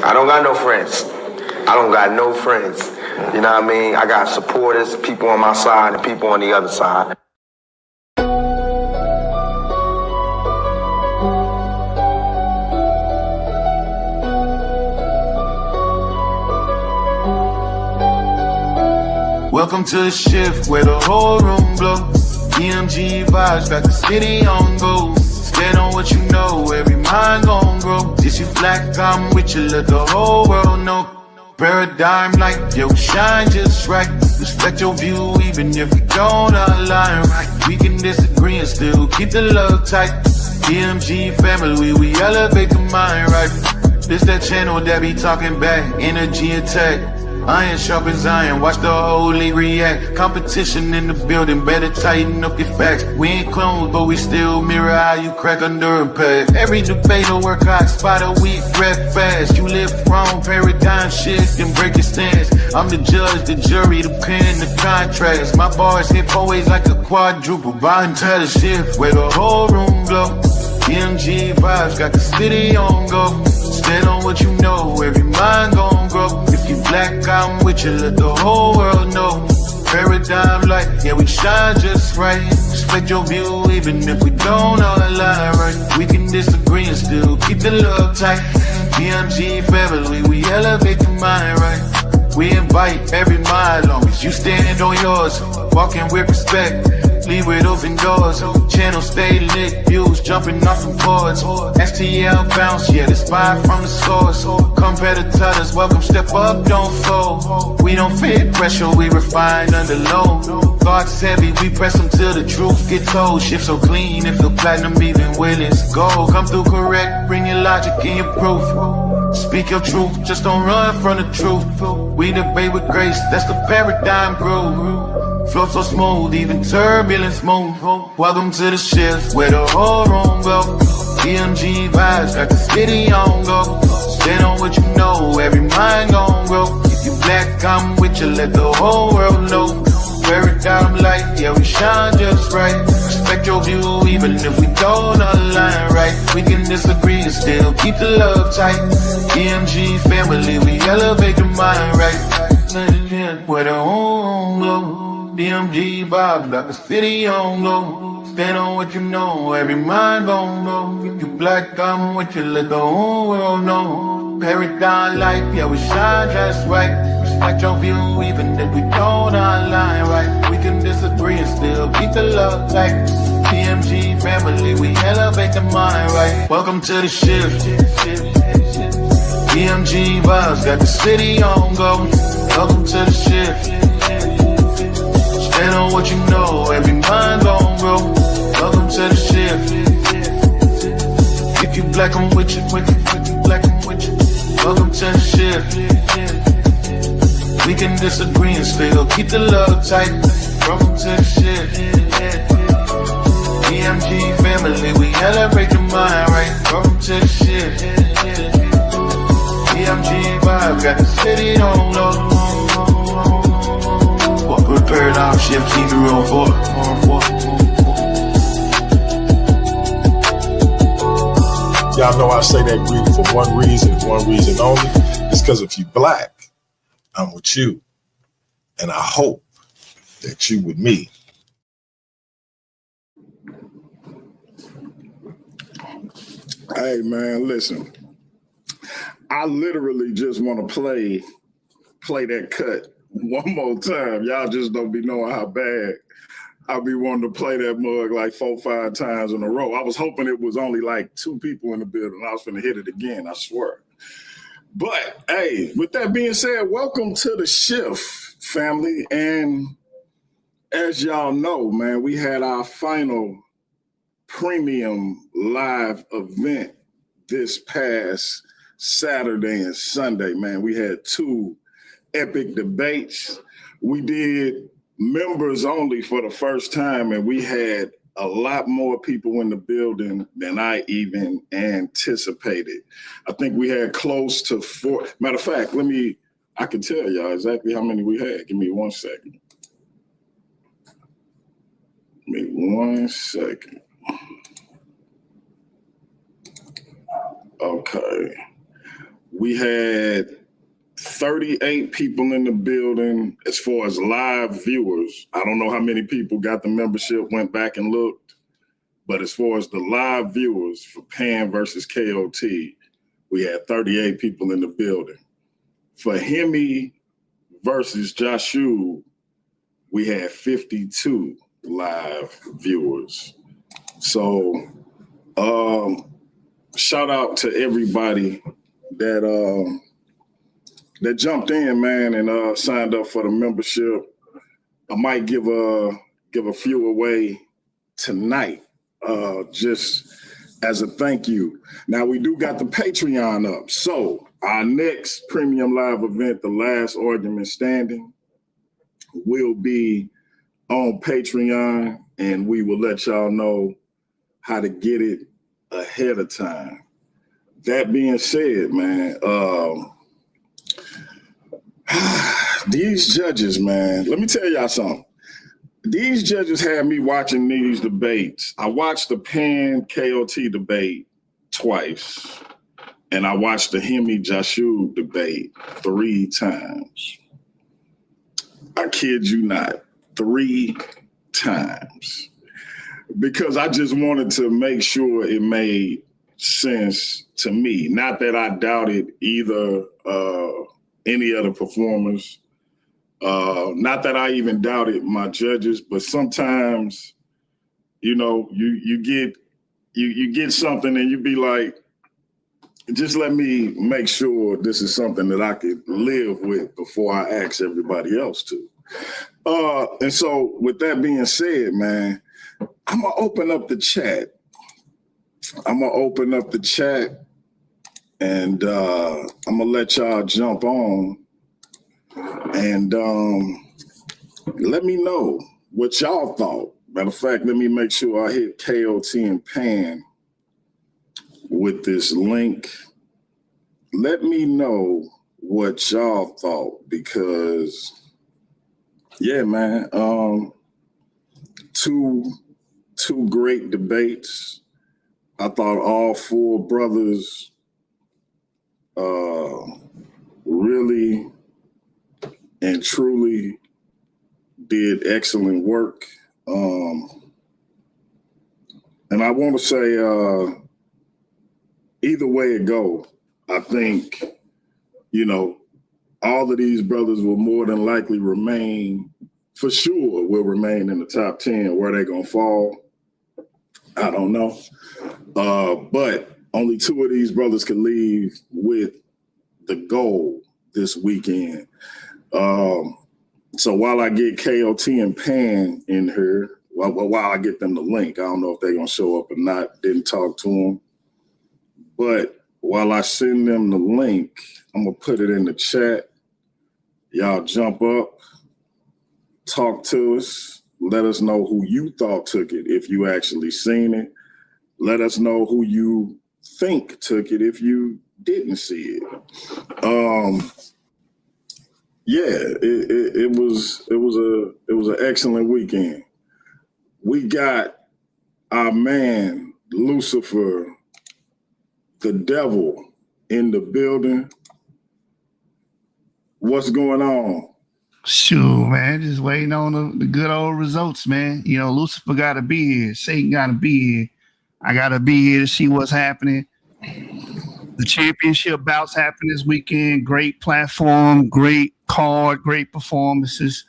I don't got no friends. I don't got no friends. You know what I mean? I got supporters, people on my side and people on the other side. Welcome to the shift where the whole room glows. EMG vibes got the city on go. Stand on what you know, every mind gon' grow. This you black, I'm with you, let the whole world know. Paradigm like, yo, shine just right. Respect your view even if we don't align right. We can disagree and still keep the love tight. EMG family, we elevate the mind right. This that channel that be talking back, energy attack. Iron sharpens iron, watch the whole league react. Competition in the building, better tighten up your facts. We ain't clones, but we still mirror how you crack under impact. Every debate will work hot, spot a weak, rap fast. You live wrong, paradigm shift, and break your stance. I'm the judge, the jury, the pen, the contrast. My bars hit always like a quadruple. Buying to the shift, where the whole room glow. EMG vibes got the city on go. Stand on what you know, every mind gon' grow. If you black, I'm with you, let the whole world know. Paradigm light, yeah, we shine just right. Respect your view, even if we don't all align right. We can disagree and still keep the love tight. EMG family, we elevate the mind right. We invite every mind, long as you stand on yours. Walking with respect, leave with open doors. Channel stay lit, views jumping off from boards. STL bounce, yeah, the spy from the source. Competitors, welcome, step up, don't fold. We don't fit pressure, we refine under load. Thoughts heavy, we press them till the truth get told. Shift so clean, it feel platinum even when it's gold. Come through correct, bring your logic and your proof. Speak your truth, just don't run from the truth. We debate with grace, that's the paradigm groove. Flow so smooth, even turbulence move. Welcome to the shift where the whole room go. EMG vibes got the city on go. Stand on what you know, every mind gon' grow. If you black, I'm with you, let the whole world know. Paradigm light, yeah, we shine just right. Respect your view, even if we don't align right. We can disagree and still keep the love tight. EMG family, we elevate the mind right. Where the home go. DMG vibes got the city on go. Stand on what you know, every mind gon' go. If you black, I'm with you, let the whole world know. Paradigm life, yeah, we shine just right. Respect your view, even if we don't align right. We can disagree and still keep the love tight. DMG family, we elevate the mind right. Welcome to the shift. DMG vibes got the city on go. Welcome to the shift. Stand on what you know, every mind gon' grow. Welcome to the shift. If you black, I'm with you, if you black, I'm with you. Welcome to the shift. We can disagree and still keep the love tight. Welcome to the shift. EMG family, we elevate the mind right. Welcome to the shift. EMG vibe, got the city on low. With paradigm shift, keep it real forward. Y'all know I say that greeting for one reason only. It's because if you black, I'm with you. And I hope that you with me. Hey, man, listen. I literally just want to play that cut one more time. Y'all just don't be knowing how bad I be wanting to play that mug like 4-5 times in a row. I was hoping it was only like 2 people in the building. I was finna hit it again, I swear. But hey, with that being said, welcome to the shift, family. And as y'all know, man, we had our final premium live event this past Saturday and Sunday, man. We had 2 epic debates. We did members only for the first time, and we had a lot more people in the building than I even anticipated. I think we had close to 4. Matter of fact, I can tell y'all exactly how many we had. Give me 1 second. Give me 1 second. Okay. We had 38 people in the building as far as live viewers. I don't know how many people got the membership, went back and looked, but as far as the live viewers for Pan versus KOT, we had 38 people in the building. For Himmy versus Joshua, we had 52 live viewers. So shout out to everybody that jumped in, man, and signed up for the membership. I might give a few away tonight, just as a thank you. Now we do got the Patreon up. So our next premium live event, The Last Argument Standing, will be on Patreon, and we will let y'all know how to get it ahead of time. That being said, man, these judges, man, let me tell y'all something. These judges had me watching these debates. I watched the Pan KOT debate twice, and I watched the Himmy Joshua debate 3 times. I kid you not, 3 times. Because I just wanted to make sure it made sense to me. Not that I doubted either any of the performers. Not that I even doubted my judges, but sometimes, you know, you get something and you be like, just let me make sure this is something that I could live with before I ask everybody else to. And so with that being said, man, I'm gonna open up the chat. and I'm gonna let y'all jump on and let me know what y'all thought. Matter of fact, let me make sure I hit KOT and Pan with this link. Let me know what y'all thought, because yeah, man, two great debates. I thought all 4 brothers really and truly did excellent work. And I want to say, either way it go, I think, you know, all of these brothers will more than likely remain, for sure, will remain in the top 10. Where they gonna fall, I don't know. But only 2 of these brothers can leave with the gold this weekend. So while I get KOT and Pan in here, while I get them the link, I don't know if they're gonna show up or not. Didn't talk to them. But while I send them the link, I'm gonna put it in the chat. Y'all jump up, talk to us, let us know who you thought took it if you actually seen it. Let us know who you think took it if you didn't see it. It was an excellent weekend. We got our man Lucifer, the devil, in the building. What's going on? Sure, man. Just waiting on the good old results, man. You know, Lucifer got to be here. Satan got to be here. I got to be here to see what's happening. The championship bouts happen this weekend. Great platform, great card, great performances.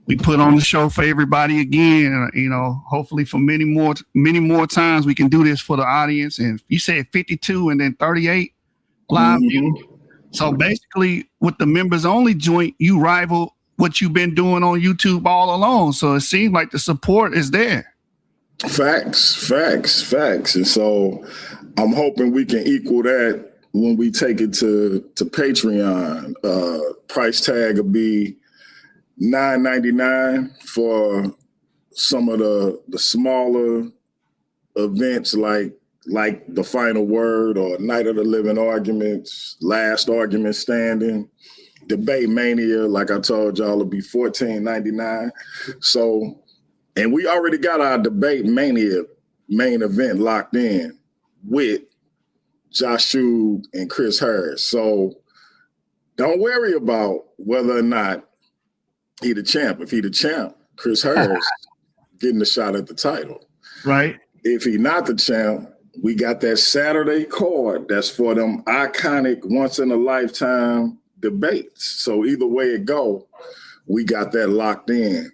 We put on the show for everybody again. You know, hopefully for many more times we can do this for the audience. And you said 52 and then 38 live. So basically, with the members only joint, you rival what you've been doing on YouTube all along. So it seems like the support is there. Facts. And so I'm hoping we can equal that when we take it to Patreon. Price tag will be $9.99 for some of the smaller events like the Final Word or Night of the Living Arguments, Last Argument Standing, Debate Mania, like I told y'all, will be $14.99. So, and we already got our Debate Mania main event locked in with Joshua and Chris Harris. So don't worry about whether or not he the champ. If he the champ, Chris Harris getting the shot at the title. Right. If he not the champ, we got that Saturday card that's for them iconic once-in-a-lifetime debates. So either way it go, we got that locked in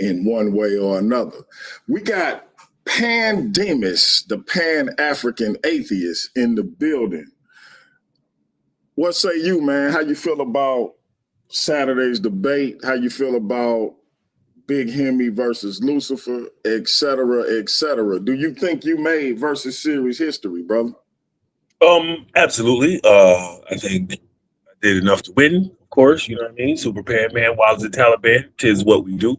one way or another. We got Demus, the Pan-African atheist, in the building. What say you, man? How you feel about Saturday's debate? How you feel about Big Himmy versus Lucifer, et cetera, et cetera? Do you think you made versus series history, brother? Absolutely. I think I did enough to win, of course, you know what I mean? Super Pan Man, Wild as the Taliban, 'tis what we do.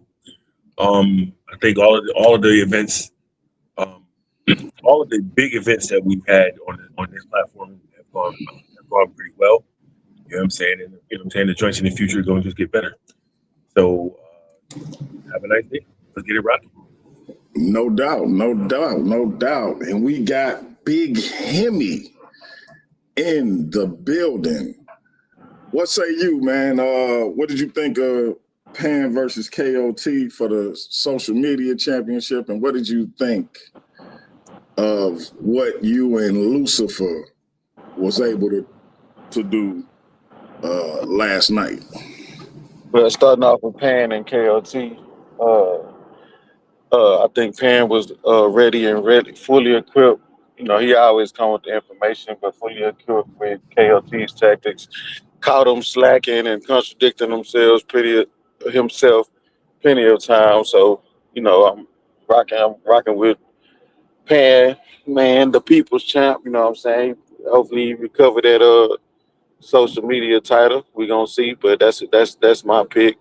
I think all of the events, all of the big events that we've had on this platform have gone pretty well. You know what I'm saying? And you know what I'm saying, the joints in the future are going to just get better. So have a nice day. Let's get it rocking. No doubt, no doubt, no doubt. And we got Big Himmy in the building. What say you, man? What did you think of Pan versus KOT for the social media championship? And what did you think of what you and Lucifer was able to do last night? Well, starting off with Pan and KOT, I think Pan was ready, fully equipped. You know, he always come with the information, but fully equipped with KOT's tactics. Caught him slacking and contradicting himself plenty of times. So, you know, I'm rocking with Pan, man, the people's champ. You know what I'm saying? Hopefully, he recover that social media title. We gonna see, but that's my pick.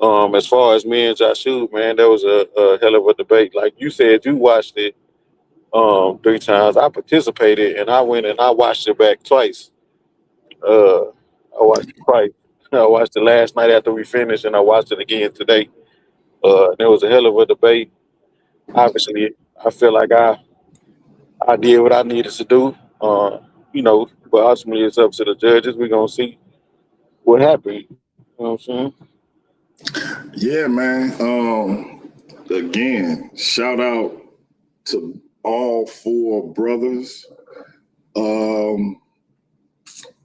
As far as me and Joshua, man, that was a hell of a debate. Like you said, you watched it 3 times. I participated and I went and I watched it back twice. I watched it twice. I watched it last night after we finished, and I watched it again today. There was a hell of a debate. Obviously, I feel like I did what I needed to do. You know, but ultimately it's up to the judges. We're gonna see what happened. You know what I'm saying? Yeah, man. Again, shout out to all 4 brothers.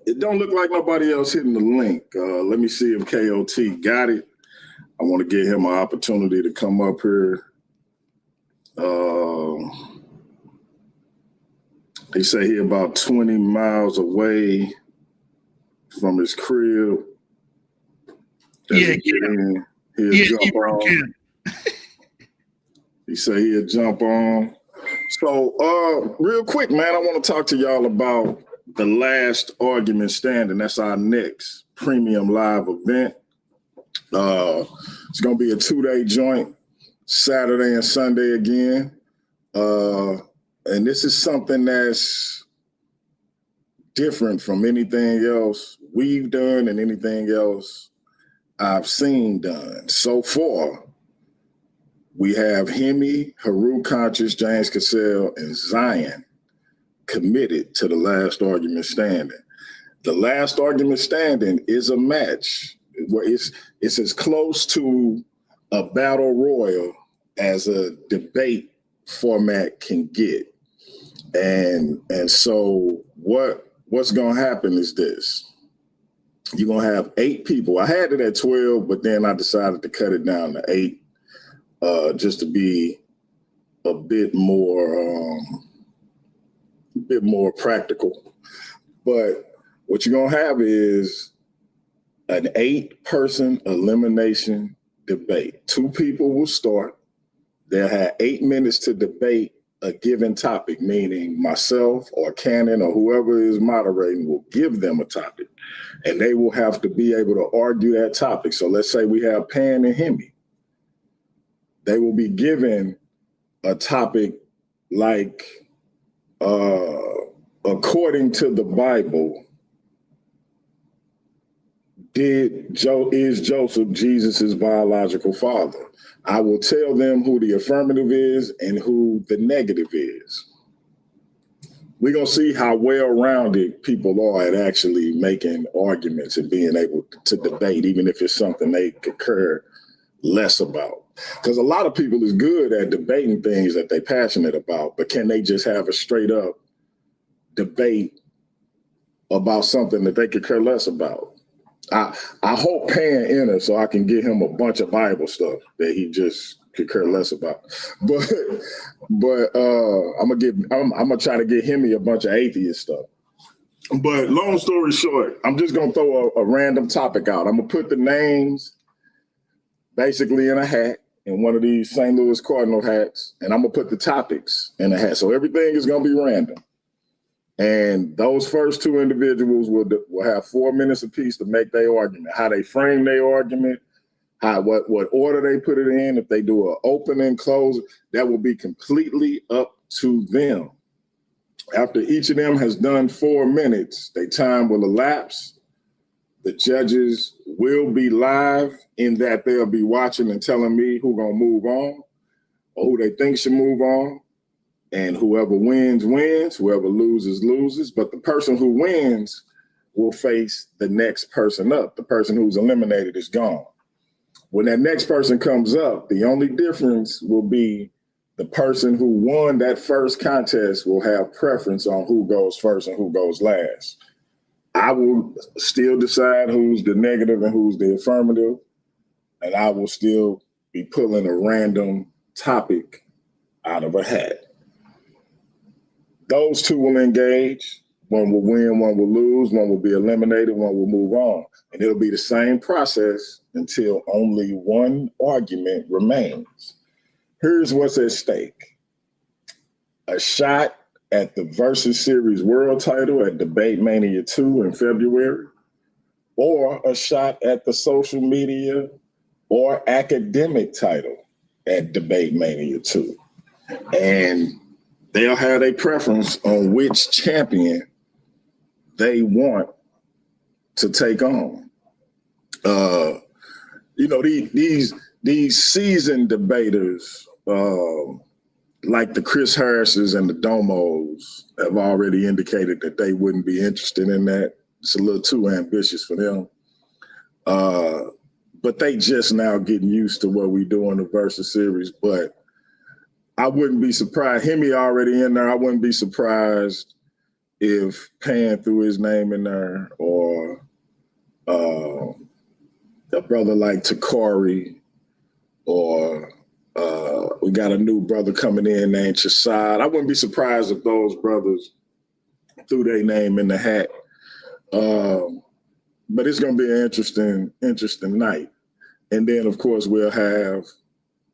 It don't look like nobody else hitting the link. Let me see if KOT got it. I want to give him an opportunity to come up here. They say he about 20 miles away from his crib. Yeah, He'll jump on. He say he'll jump on. So, real quick, man, I want to talk to y'all about the Last Argument Standing. That's our next premium live event. It's gonna be a 2-day joint, Saturday and Sunday again. And this is something that's different from anything else we've done and anything else I've seen done. So far, we have Himmy, Haru Conscious, James Cassell, and Zion committed to the Last Argument Standing. The Last Argument Standing is a match where it's as close to a battle royal as a debate format can get. And so what's gonna happen is this. You're gonna have 8 people. I had it at 12, but then I decided to cut it down to 8, just to be a bit more practical. But what you're gonna have is an 8-person elimination debate. 2 people will start. They'll have 8 minutes to debate a given topic, meaning myself or Cannon or whoever is moderating will give them a topic, and they will have to be able to argue that topic. So let's say we have Pan and Himmy. They will be given a topic like, according to the Bible, is Joseph Jesus' biological father? I will tell them who the affirmative is and who the negative is. we're going to see how well-rounded people are at actually making arguments and being able to debate, even if it's something they concur less about. Because a lot of people is good at debating things that they're passionate about, but can they just have a straight up debate about something that they could care less about? I hope Pan enters so I can get him a bunch of Bible stuff that he just could care less about. But I'm gonna try to get Himmy a bunch of atheist stuff. But long story short, I'm just gonna throw a random topic out. I'm gonna put the names basically in a hat, in one of these St. Louis Cardinal hats, and I'm gonna put the topics in a hat. So everything is gonna be random. And those first two individuals will have 4 minutes apiece to make their argument, how they frame their argument, what order they put it in. If they do an open and close, that will be completely up to them. After each of them has done 4 minutes, their time will elapse. The judges will be live in that they'll be watching and telling me who's gonna move on or who they think should move on. And whoever wins, wins. Whoever loses, loses. But the person who wins will face the next person up. The person who's eliminated is gone. When that next person comes up, the only difference will be the person who won that first contest will have preference on who goes first and who goes last. I will still decide who's the negative and who's the affirmative. And I will still be pulling a random topic out of a hat. Those two will engage. One will win, one will lose, one will be eliminated, one will move on. And it'll be the same process until only one argument remains. Here's what's at stake. A shot at the Versus Series world title at Debate Mania 2 in February, or a shot at the social media or academic title at Debate Mania 2. And they'll have a preference on which champion they want to take on. These seasoned debaters, like the Chris Harrises and the Domos, have already indicated that they wouldn't be interested in that. It's a little too ambitious for them. But they just now getting used to what we do in the Versus Series. But I wouldn't be surprised. Himmy already in there. I wouldn't be surprised if Pan threw his name in there, or a brother like Takari, or we got a new brother coming in named Chasad. I wouldn't be surprised if those brothers threw their name in the hat. But it's going to be an interesting night. And then, of course, we'll have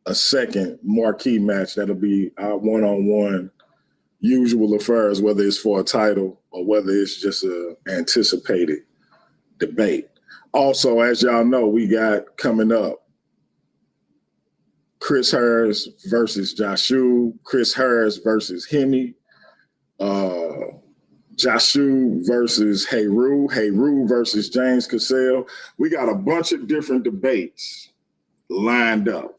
a second marquee match that'll be our one-on-one usual affairs, whether it's for a title or whether it's just an anticipated debate. Also, as y'all know, we got coming up Chris Harris versus Jashu, Chris Harris versus Himmy, Jashu versus Heru versus James Cassell. We got a bunch of different debates lined up.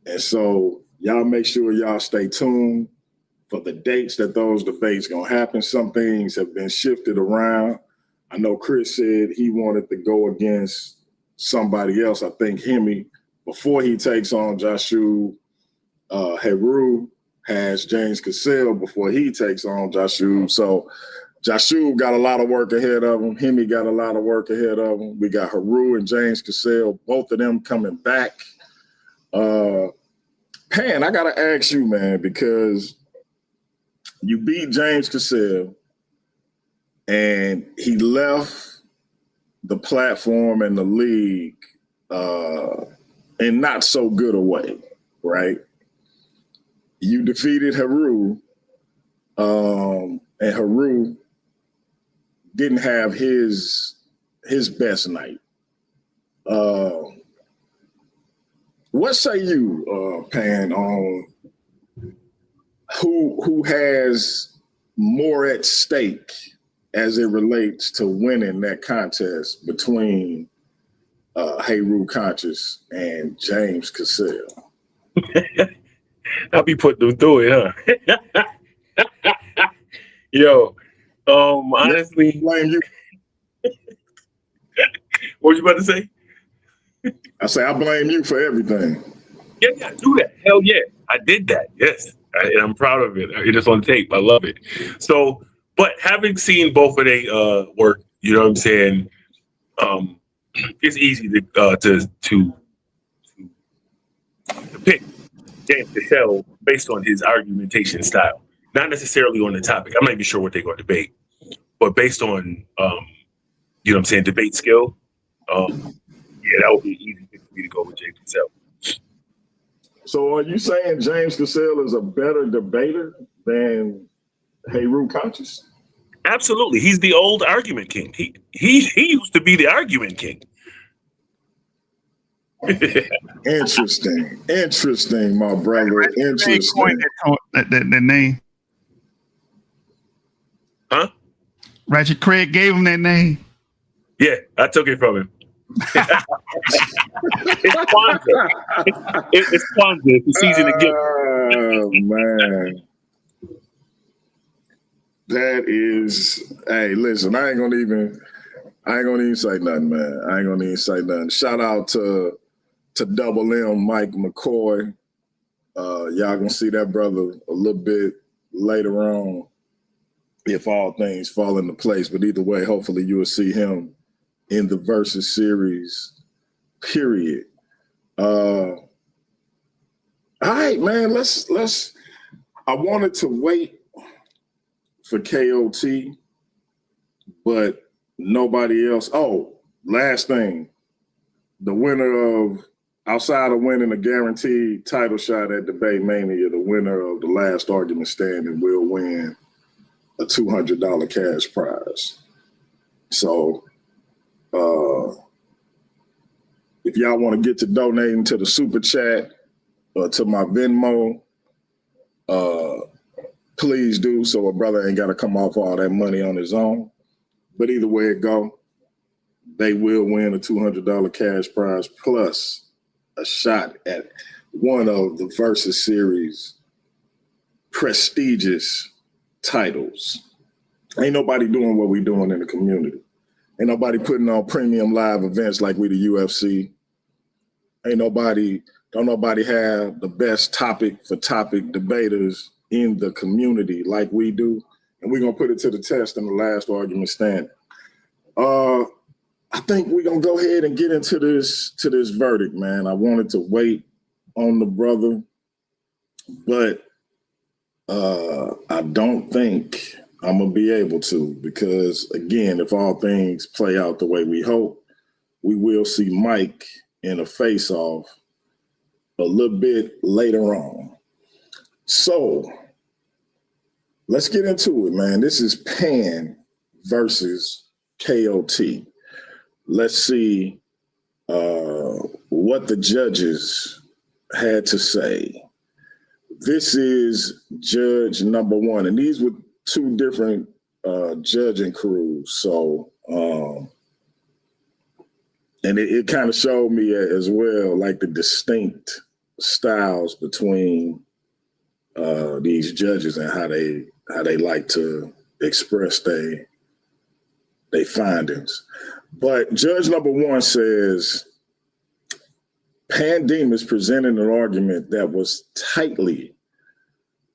And so y'all make sure y'all stay tuned for the dates that those debates gonna happen. Some things have been shifted around. I know Chris said he wanted to go against somebody else. I think Himmy, before he takes on Jashu. Heru has James Cassell before he takes on Jashu. So Jashu got a lot of work ahead of him. Himmy got a lot of work ahead of him. We got Heru and James Cassell, both of them coming back. Pan, I gotta ask you, man, because you beat James Cassell and he left the platform and the league in not so good a way, right? You defeated Heru, and Heru didn't have his best night. What say you, Pan, on who has more at stake as it relates to winning that contest between Heru Conscious and James Cassell? I'll be putting them through it, huh? Yo, honestly, Blame you. what was you about to say? I say I blame you for everything. Yeah, do that. Hell yeah, I did that. Yes, and I'm proud of it. It is on tape. I love it. So, but having seen both of their work, you know what I'm saying? It's easy to pick James Cassell based on his argumentation style, not necessarily on the topic. I'm not even sure what they're going to debate, but based on you know what I'm saying, debate skill. Yeah, that would be easy for me to go with James Cassell. So are you saying James Cassell is a better debater than Heru Conscious? Absolutely, he's the old argument king. He used to be the argument king. Interesting, my brother. Interesting. That name. Huh? Ratchet Craig gave him that name. Yeah, I took it from him. It's Kwanzaa. It's Kwanzaa. It's the season to give. Oh man. That is, hey, listen, I ain't gonna even say nothing, man. I ain't gonna even say nothing. Shout out to Double M, Mike McCoy. Y'all gonna see that brother a little bit later on if all things fall into place. But either way, hopefully you will see him in the Versus series, period. All right, man, let's I wanted to wait for KOT, but nobody else. Oh, last thing. The winner of, outside of winning a guaranteed title shot at Debate Mania, the winner of the last argument standing will win a $200 cash prize. So if y'all want to get to donating to the super chat or to my Venmo, please do, so a brother ain't got to come off all that money on his own. But either way it go, they will win a $200 cash prize plus a shot at one of the Versus Series prestigious titles. Ain't nobody doing what we doing in the community. Ain't nobody putting on premium live events like we the UFC. Don't nobody have the best topic for topic debaters in the community like we do. And we're gonna put it to the test in the last argument standing. I think we're gonna go ahead and get into this verdict, man. I wanted to wait on the brother, but I don't think I'm gonna be able to, because again, if all things play out the way we hope, we will see Mike in a face-off a little bit later on. So let's get into it, man. This is Pan versus KOT. Let's see what the judges had to say. This is judge number one, and these were two different judging crews. So, and it kind of showed me as well, like the distinct styles between these judges and how they like to express their findings. But judge number one says, Demus presented an argument that was tightly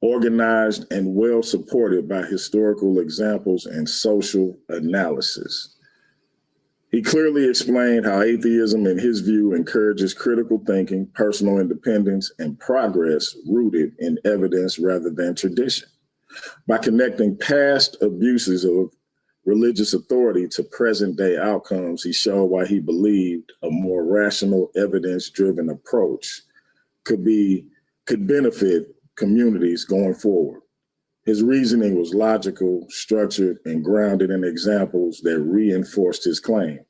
organized and well supported by historical examples and social analysis. He clearly explained how atheism, in his view, encourages critical thinking, personal independence, and progress rooted in evidence rather than tradition. By connecting past abuses of religious authority to present-day outcomes, he showed why he believed a more rational, evidence-driven approach could benefit communities going forward. His reasoning was logical, structured, and grounded in examples that reinforced his claim.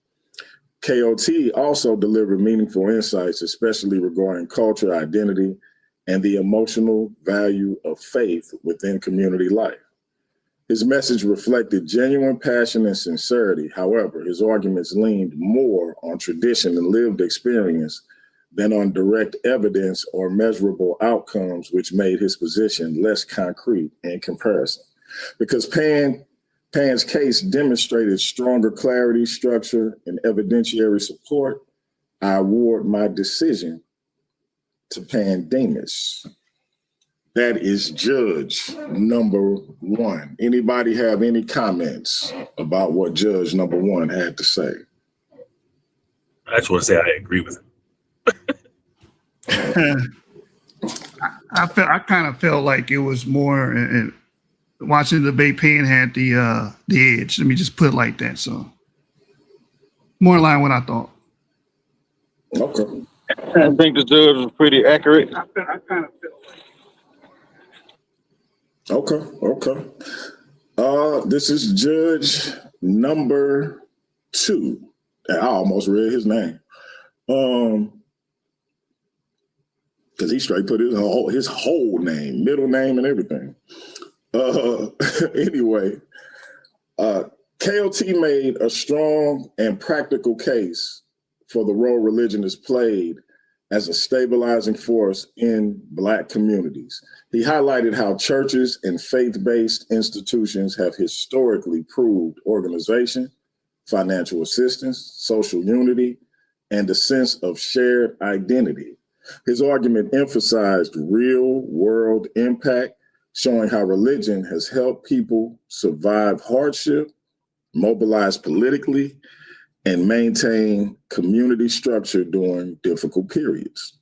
KOT also delivered meaningful insights, especially regarding culture, identity, and the emotional value of faith within community life. His message reflected genuine passion and sincerity. However, his arguments leaned more on tradition and lived experience than on direct evidence or measurable outcomes, which made his position less concrete in comparison. Because Pan's case demonstrated stronger clarity, structure, and evidentiary support, I award my decision to Pan Demus. That is judge number 1. Anybody have any comments about what judge number 1 had to say? I just want to say I agree with him. I kind of felt like it was more watching the debate. Penn had the edge. Let me just put it like that. So more in line with what I thought. Okay. I think the judge was pretty accurate. I kind of felt like. Okay. This is judge number 2. I almost read his name. Because he straight put his whole name, middle name, and everything. Anyway, KOT made a strong and practical case for the role religion has played as a stabilizing force in Black communities. He highlighted how churches and faith-based institutions have historically proved organization, financial assistance, social unity, and a sense of shared identity. His argument emphasized real-world impact, showing how religion has helped people survive hardship, mobilize politically, and maintain community structure during difficult periods.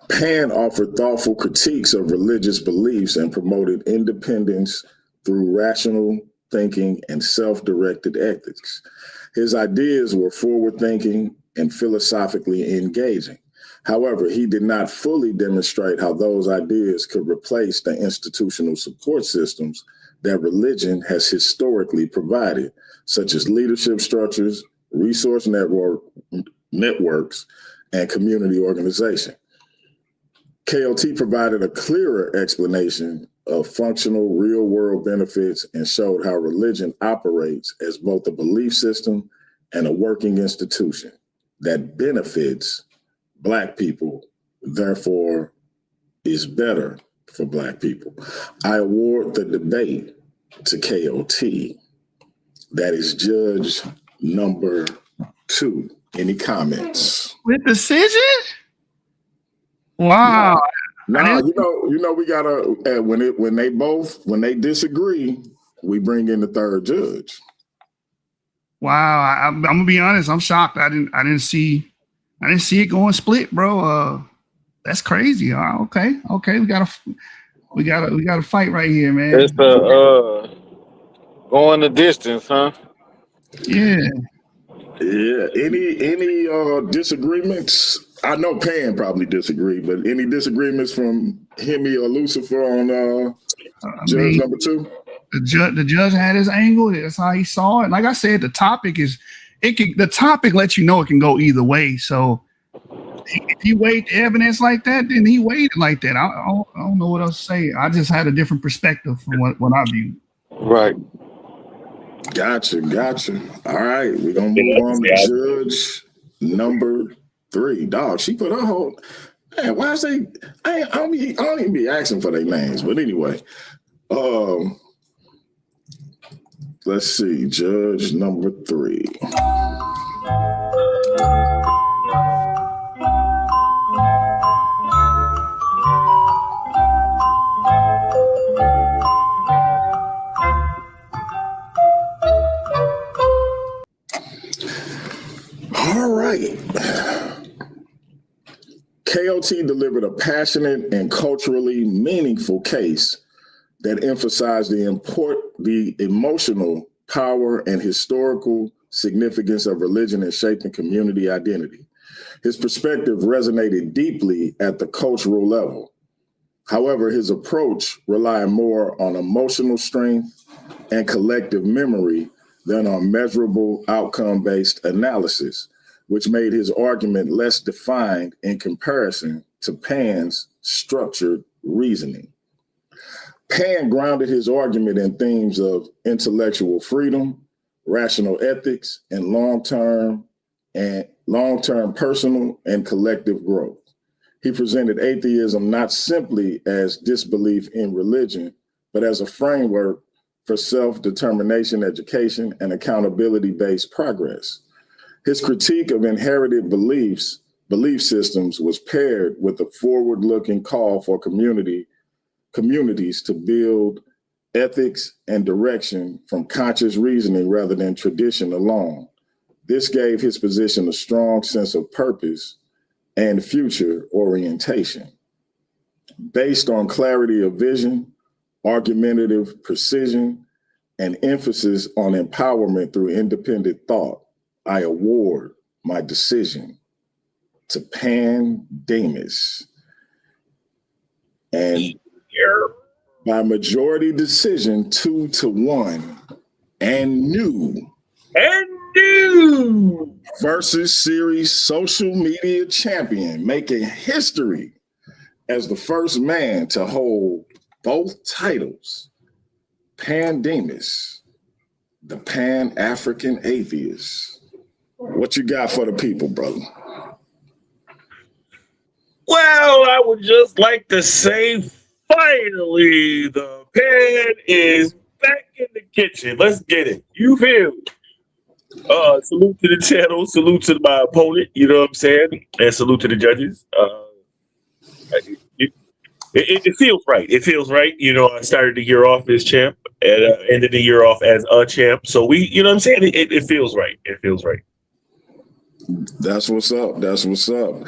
Pan offered thoughtful critiques of religious beliefs and promoted independence through rational thinking and self-directed ethics. His ideas were forward-thinking and philosophically engaging. However, he did not fully demonstrate how those ideas could replace the institutional support systems that religion has historically provided, such as leadership structures, resource networks, and community organization. KOT provided a clearer explanation of functional real-world benefits and showed how religion operates as both a belief system and a working institution that benefits Black people, therefore is better for Black people. I award the debate to KOT. That is judge number 2. Any comments? With decision? Wow. Nah, you know, we gotta when they disagree, we bring in the third judge. Wow. I'm gonna be honest. I'm shocked. I didn't see it going split, bro. That's crazy. Okay. We gotta fight right here, man. It's the going the distance, huh? Yeah. Yeah. Any disagreements? I know Pan probably disagree, but any disagreements from Himmy or Lucifer on judge number 2? The judge had his angle. That's how he saw it. Like I said, the topic lets you know it can go either way. So if he weighed the evidence like that, then he weighed it like that. I don't know what else to say. I just had a different perspective from what I viewed. Right. Gotcha. All right, we're gonna move on to judge number 3. Dog, she put her whole. Man, why is they? I don't even be asking for their names, but anyway, let's see, judge number 3. All right. KOT delivered a passionate and culturally meaningful case that emphasized the emotional power and historical significance of religion in shaping community identity. His perspective resonated deeply at the cultural level. However, his approach relied more on emotional strength and collective memory than on measurable outcome-based analysis, which made his argument less defined in comparison to Pan's structured reasoning. Pan grounded his argument in themes of intellectual freedom, rational ethics, and long-term personal and collective growth. He presented atheism not simply as disbelief in religion, but as a framework for self-determination, education, and accountability-based progress. His critique of inherited belief systems was paired with a forward-looking call for communities to build ethics and direction from conscious reasoning rather than tradition alone. This gave his position a strong sense of purpose and future orientation. Based on clarity of vision, argumentative precision, and emphasis on empowerment through independent thought, I award my decision to Demus. And by majority decision, 2-1, and new versus series social media champion, making history as the first man to hold both titles, Demus, the Pan-African atheist. What you got for the people, brother? Well, I would just like to say, finally, the pan is back in the kitchen. Let's get it. You feel me? Salute to the channel. Salute to my opponent. You know what I'm saying? And salute to the judges. It feels right. It feels right. You know, I started the year off as champ and ended the year off as a champ. So you know what I'm saying? It feels right. It feels right. That's what's up. That's what's up.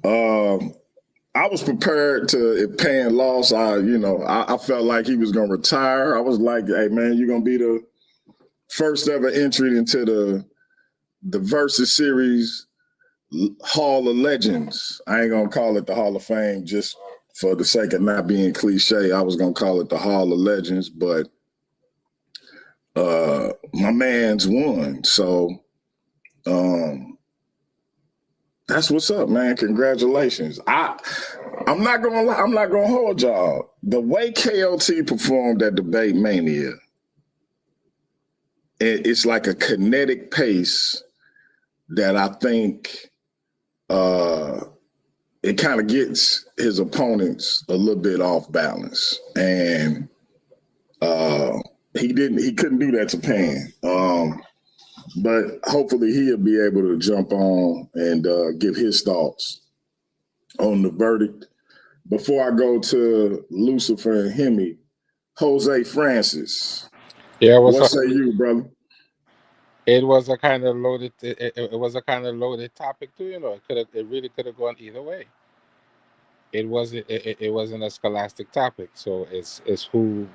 I was prepared to, if Pan lost, I felt like he was going to retire. I was like, hey, man, you're going to be the first ever entry into the Versus Series Hall of Legends. I ain't going to call it the Hall of Fame just for the sake of not being cliche. I was going to call it the Hall of Legends, but my man's won. So that's what's up, man. Congratulations. I'm not gonna lie, I'm not gonna hold y'all. The way KOT performed at Debate Mania, it's like a kinetic pace that I think it kind of gets his opponents a little bit off balance. And he couldn't do that to Pan. But hopefully he'll be able to jump on and give his thoughts on the verdict. Before I go to Lucifer and Himmy, Jose Francis. Yeah, what say you, brother? It was a kind of loaded. It was a kind of loaded topic too. You know, it really could have gone either way. It wasn't a scholastic topic. So it's who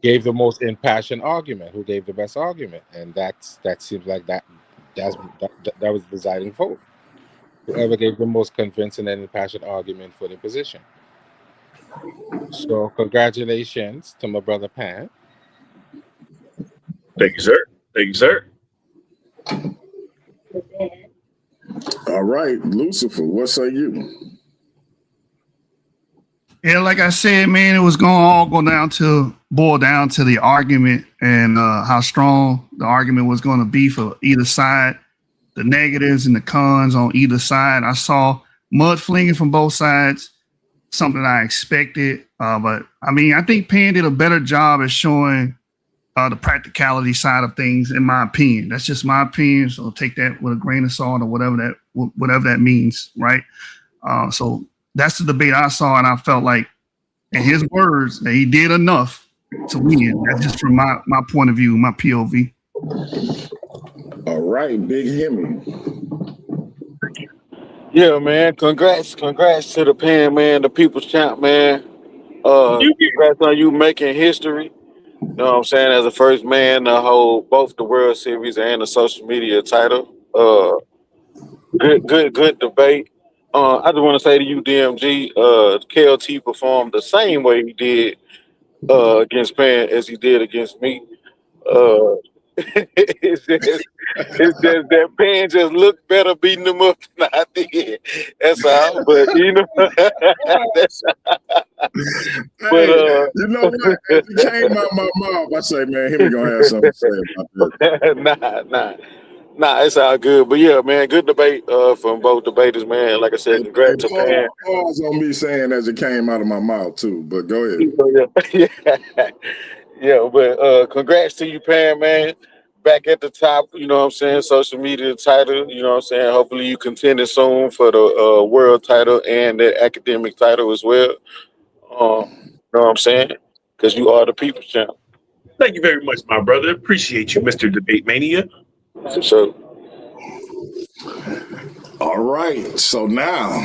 gave the most impassioned argument, who gave the best argument, and that seems like that was the deciding vote. Whoever gave the most convincing and impassioned argument for the position. So congratulations to my brother Pan. Thank you, sir. Thank you, sir. All right, Lucifer, what say you? Yeah, like I said, man, it was going to boil down to the argument and how strong the argument was going to be for either side, the negatives and the cons on either side. I saw mudflinging from both sides, something I expected. But I mean, I think Pan did a better job at showing the practicality side of things, in my opinion. That's just my opinion. So take that with a grain of salt or whatever that means, right? So that's the debate I saw, and I felt like, in his words, that he did enough to win. That's just from my point of view, my POV. All right, Big Himmy. Yeah, man. Congrats to the Pan, man, the people's champ, man. Congrats on you making history. You know what I'm saying? As the first man to hold both the World Series and the social media title. Good debate. I just want to say to you, DMG, KOT performed the same way he did against Pan as he did against me. It's just that Pan just looked better beating him up than I did. That's all. But you know, you know what? It came out my mouth. I say, man, here we gonna have something to say about this. Nah. Nah, it's all good. But yeah, man, good debate from both debaters, man. Like I said, Hey, congrats to Pan. pause on me saying as it came out of my mouth too, but go ahead. Yeah, yeah, but congrats to you, Pan, man. Back at the top, you know what I'm saying? Social media title, you know what I'm saying? Hopefully you contending soon for the world title and the academic title as well. You know what I'm saying? Because you are the people's champ. Thank you very much, my brother. Appreciate you, Mr. Debate Mania. For sure. All right. So now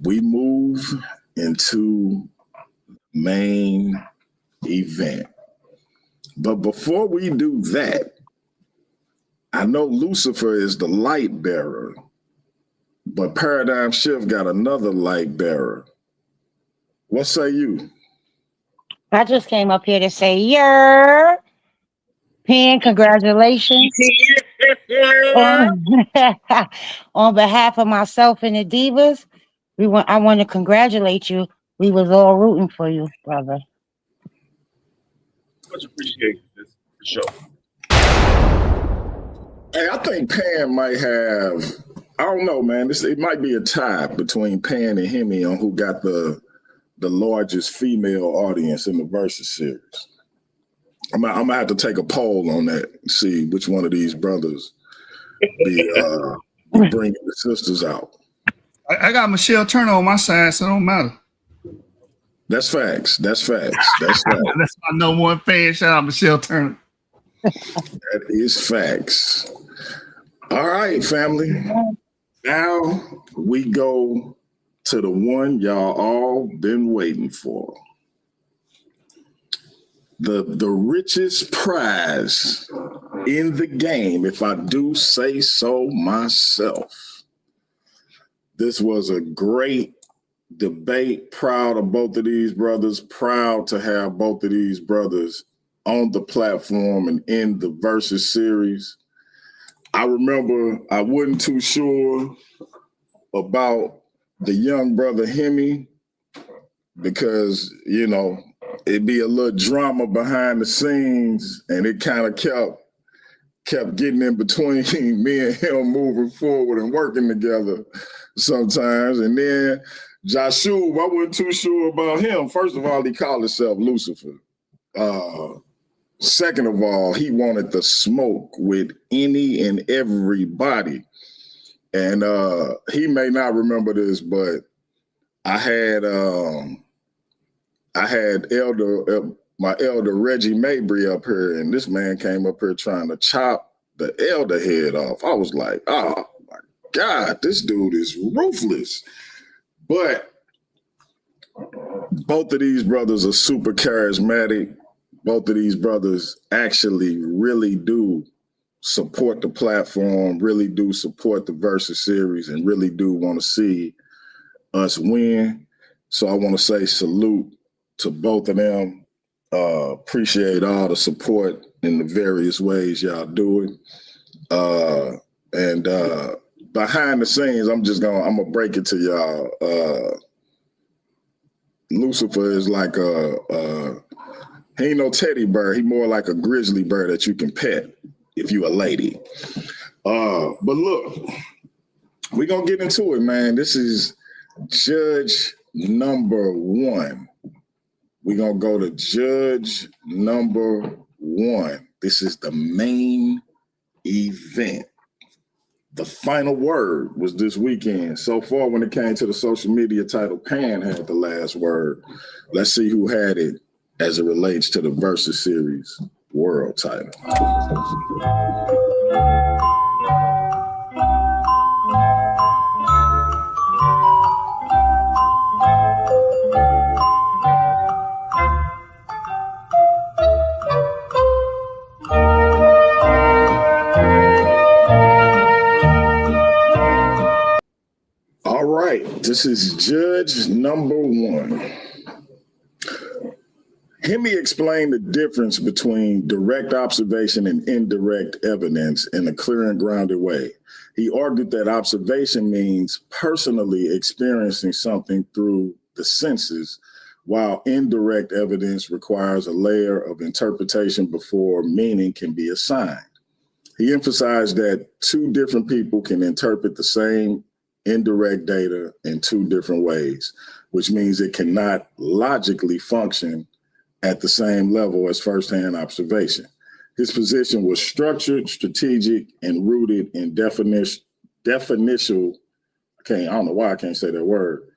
we move into main event. But before we do that, I know Lucifer is the light bearer, but Paradigm Shift got another light bearer. What say you? I just came up here to say, yeah, Pan, congratulations. on, on behalf of myself and the Divas, I want to congratulate you. We was all rooting for you, brother. Much appreciated, for sure. Hey, I think Pan might have, I don't know, man. It might be a tie between Pan and Himmy on who got the largest female audience in the Versus series. I'm gonna have to take a poll on that and see which one of these brothers be bringing the sisters out. I got Michelle Turner on my side, so it don't matter. That's facts. That's facts. That's facts. That's my number one fan. Shout out Michelle Turner. That is facts. All right, family. Now we go to the one y'all all been waiting for. The richest prize in the game, if I do say so myself. This was a great debate. Proud of both of these brothers. Proud to have both of these brothers on the platform and in the Versus series. I remember I wasn't too sure about the young brother Himmy because, you know, it'd be a little drama behind the scenes and it kind of kept getting in between me and him moving forward and working together sometimes. And then Joshua, I wasn't too sure about him. First of all, he called himself Lucifer. Second of all, he wanted the smoke with any and everybody. And he may not remember this, but I had my elder Reggie Mabry up here, and this man came up here trying to chop the elder head off. I was like, oh my God, this dude is ruthless. But both of these brothers are super charismatic. Both of these brothers actually really do support the platform, really do support the Versus series, and really do want to see us win. So I want to say salute to both of them. Appreciate all the support in the various ways y'all do it. And behind the scenes, I'm gonna break it to y'all. Lucifer is like he ain't no teddy bear. He more like a grizzly bear that you can pet if you a lady. But look, we're gonna get into it, man. This is judge number one. We're gonna go to judge number one. This is the main event. The final word was this weekend. So far, when it came to the social media title, Pan had the last word. Let's see who had it as it relates to the Versus series world title. All right, this is judge number one. Himmy explained the difference between direct observation and indirect evidence in a clear and grounded way. He argued that observation means personally experiencing something through the senses, while indirect evidence requires a layer of interpretation before meaning can be assigned. He emphasized that two different people can interpret the same indirect data in two different ways, which means it cannot logically function at the same level as firsthand observation. His position was structured, strategic, and rooted in definitional, I don't know why I can't say that word,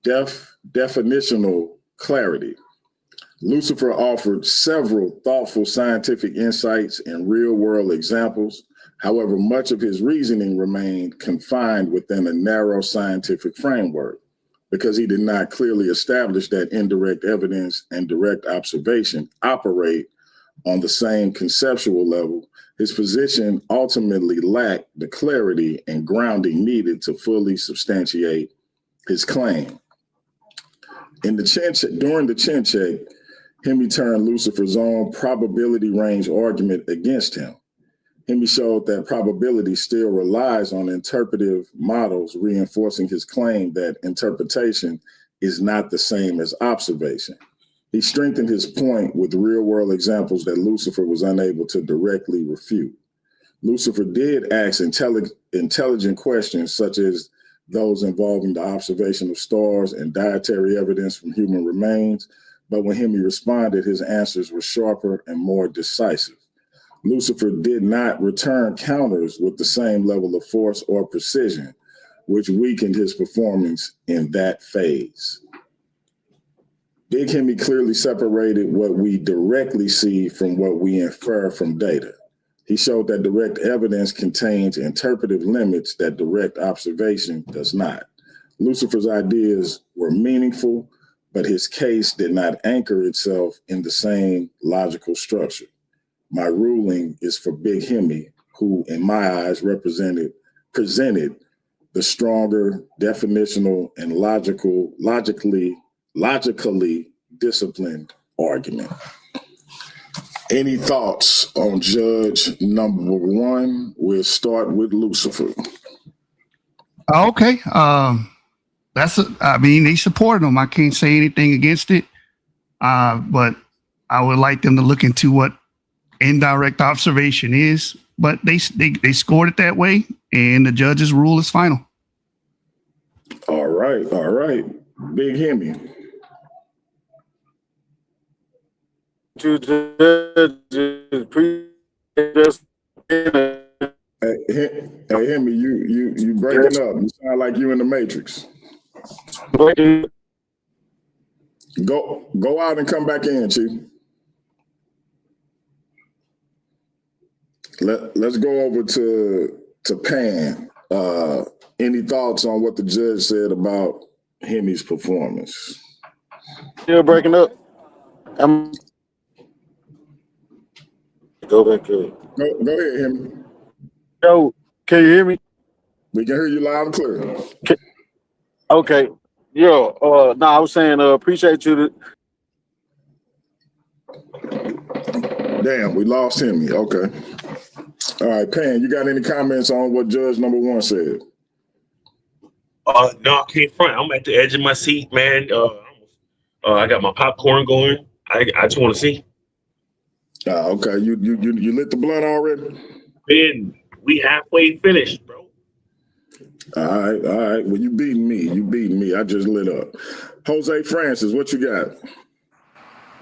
definitional clarity. Lucifer offered several thoughtful scientific insights and real-world examples. However, much of his reasoning remained confined within a narrow scientific framework because he did not clearly establish that indirect evidence and direct observation operate on the same conceptual level. His position ultimately lacked the clarity and grounding needed to fully substantiate his claim. During the chin check, Himmy turned Lucifer's own probability range argument against him. Himmy showed that probability still relies on interpretive models, reinforcing his claim that interpretation is not the same as observation. He strengthened his point with real-world examples that Lucifer was unable to directly refute. Lucifer did ask intelligent questions, such as those involving the observation of stars and dietary evidence from human remains, but when Himmy responded, his answers were sharper and more decisive. Lucifer did not return counters with the same level of force or precision, which weakened his performance in that phase. Big Himmy clearly separated what we directly see from what we infer from data. He showed that direct evidence contains interpretive limits that direct observation does not. Lucifer's ideas were meaningful, but his case did not anchor itself in the same logical structure. My ruling is for Big Himmy, who, in my eyes, presented the stronger, definitional, and logically disciplined argument. Any thoughts on judge number one? We'll start with Lucifer. Okay. They supported him. I can't say anything against it. But I would like them to look into what indirect observation is. But they scored it that way, and the judge's rule is final. All right. Big Himmy. To judges, Hey, Himmy, you breaking up. You sound like you in the Matrix. Go out and come back in, Chief. Let's go over to Pan. Any thoughts on what the judge said about Himmy's performance? Still breaking up. Go back to it. Go ahead, Himmy. Yo, can you hear me? We can hear you loud and clear. Okay. Yo, I was saying appreciate you. Damn, we lost Himmy. Okay. All right, Pan, you got any comments on what judge number one said? No, I can't front. I'm at the edge of my seat, man. I got my popcorn going. I just want to see. Okay. You lit the blunt already? Man, we halfway finished, bro. All right. Well, you beating me. I just lit up. Jose Francis, what you got?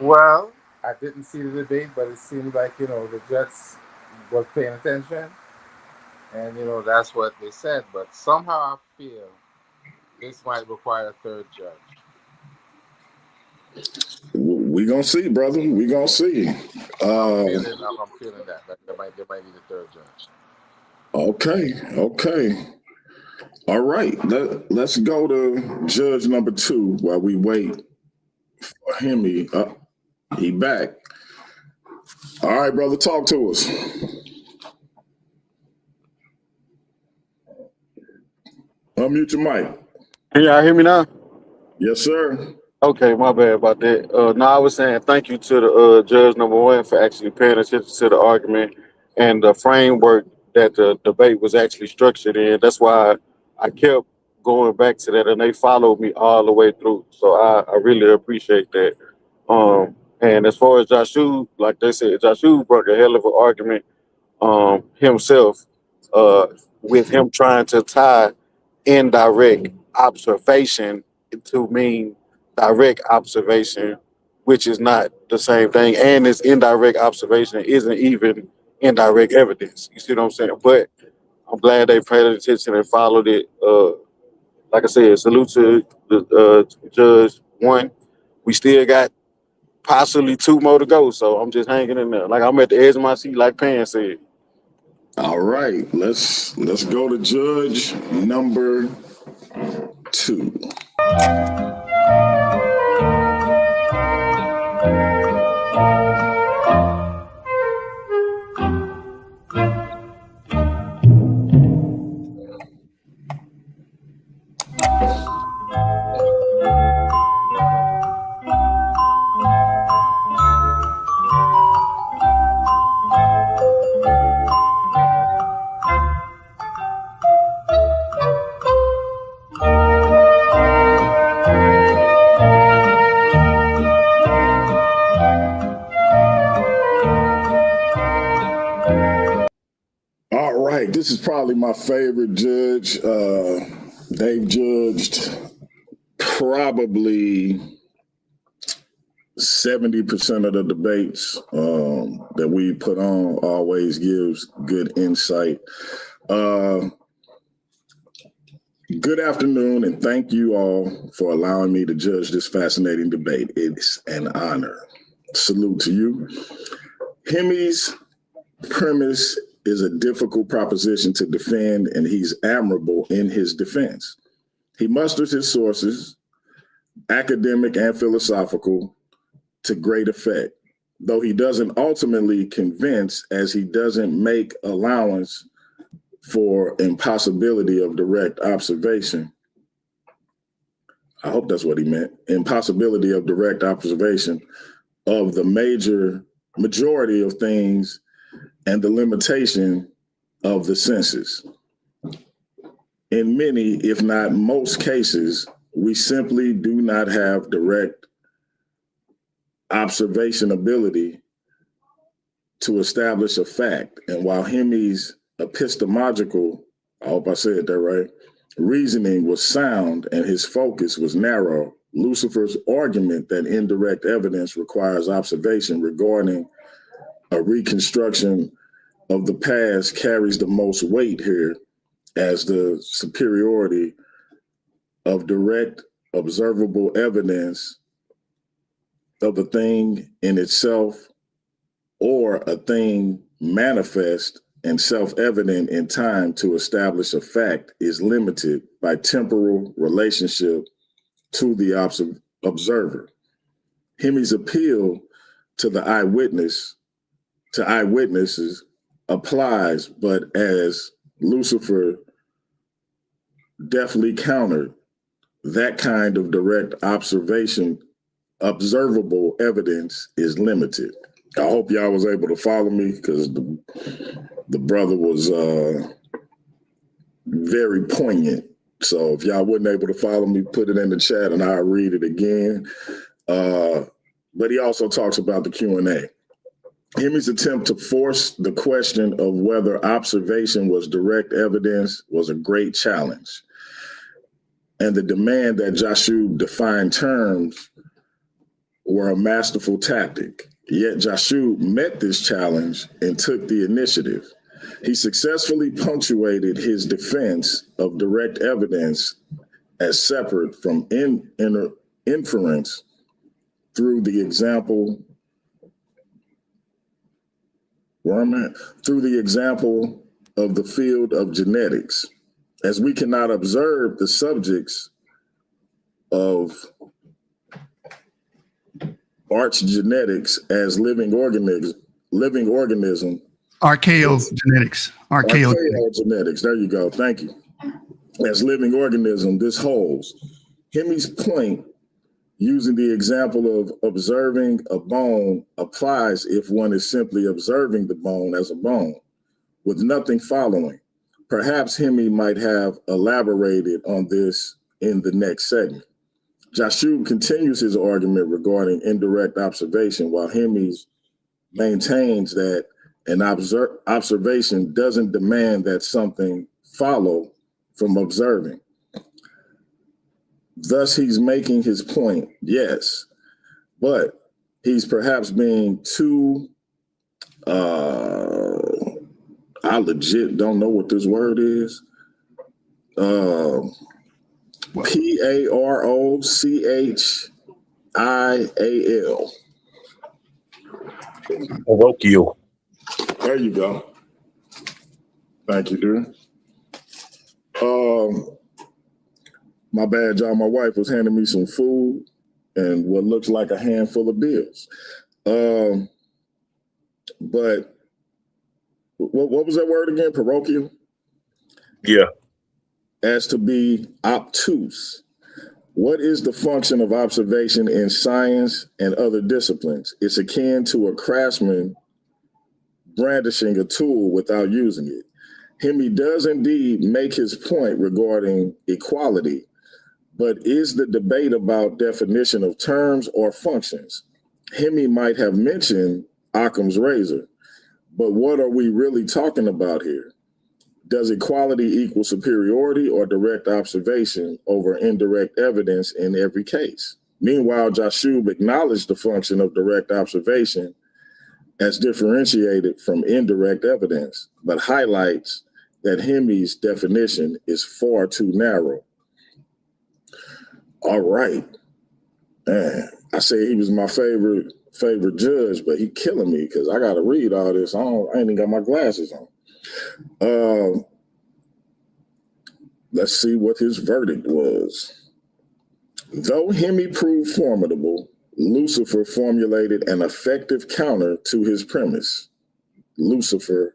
Well, I didn't see the debate, but it seemed like, the judge was paying attention. And, that's what they said. But somehow I feel this might require a third judge. We gonna see, brother. We gonna see. I'm feeling that they might need a third judge. Okay. All right. Let's go to judge number two while we wait for Himmy. He back. All right, brother. Talk to us. Unmute your mic. Can y'all hear me now? Yes, sir. Okay, my bad about that. I was saying thank you to the judge number one for actually paying attention to the argument and the framework that the debate was actually structured in. That's why I kept going back to that, and they followed me all the way through. So I really appreciate that. And as far as Joshua, like they said, Joshua brought a hell of an argument himself, with him trying to tie indirect observation to mean direct observation, which is not the same thing. And this indirect observation isn't even indirect evidence. You see what I'm saying? But I'm glad they paid attention and followed it. Like I said, salute to the judge one. We still got possibly two more to go, so I'm just hanging in there. Like I'm at the edge of my seat, like Pan said. All right, let's go to judge number 2. All right, this is probably my favorite judge. They've judged probably 70% of the debates that we put on. Always gives good insight. Good afternoon, and thank you all for allowing me to judge this fascinating debate. It's an honor. Salute to you. Himmy's premise is a difficult proposition to defend, and he's admirable in his defense. He musters his sources, academic and philosophical, to great effect, though he doesn't ultimately convince, as he doesn't make allowance for impossibility of direct observation. I hope that's what he meant. Impossibility of direct observation of the majority of things and the limitation of the senses. In many, if not most cases, we simply do not have direct observation ability to establish a fact. And while Himmy's epistemological, I hope I said that right, reasoning was sound and his focus was narrow, Lucifer's argument that indirect evidence requires observation regarding a reconstruction of the past carries the most weight here, as the superiority of direct observable evidence of a thing in itself or a thing manifest and self-evident in time to establish a fact is limited by temporal relationship to the observer. Himmy's appeal to the eyewitnesses applies, but as Lucifer deftly countered, that kind of direct observable evidence is limited. I hope y'all was able to follow me, because the brother was very poignant. So if y'all wasn't able to follow me, put it in the chat and I'll read it again. But he also talks about the Q&A. Himmy's attempt to force the question of whether observation was direct evidence was a great challenge. And the demand that Joshua define terms were a masterful tactic. Yet Joshua met this challenge and took the initiative. He successfully punctuated his defense of direct evidence as separate from inference through the example of the field of genetics. As we cannot observe the subjects of arch genetics as living organism. Archaeogenetics. Archaeogenetics. There you go. Thank you. As living organism, this holds. Himmy's point, using the example of observing a bone, applies if one is simply observing the bone as a bone, with nothing following. perhaps Himmy might have elaborated on this in the next segment. Jashub continues his argument regarding indirect observation, while Himmy maintains that an observation doesn't demand that something follow from observing. Thus, he's making his point, yes, but he's perhaps being too, I legit don't know what this word is. Parochial. Parochial. There you go. Thank you, dude. My bad, y'all. My wife was handing me some food and what looks like a handful of bills. But what was that word again? Parochial? Yeah. As to be obtuse. What is the function of observation in science and other disciplines? It's akin to a craftsman brandishing a tool without using it. Himmy does indeed make his point regarding equality, but is the debate about definition of terms or functions? Himmy might have mentioned Occam's razor, but what are we really talking about here? Does equality equal superiority or direct observation over indirect evidence in every case? Meanwhile, Jashub acknowledged the function of direct observation as differentiated from indirect evidence, but highlights that Himmy's definition is far too narrow. All right. Man, I say he was my favorite judge, but he killing me because I got to read all this. I ain't even got my glasses on. Let's see what his verdict was. Though Himmy proved formidable, Lucifer formulated an effective counter to his premise. Lucifer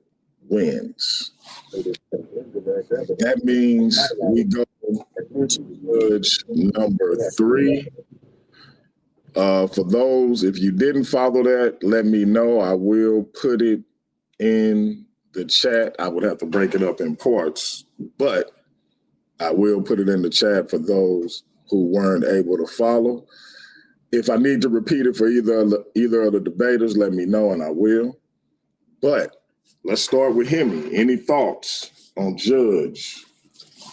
wins. That means we go to judge number 3. For those, if you didn't follow that, let me know. I will put it in the chat. I would have to break it up in parts, but I will put it in the chat for those who weren't able to follow. If I need to repeat it for either of the debaters, let me know and I will. But let's start with Himmy. Any thoughts on judge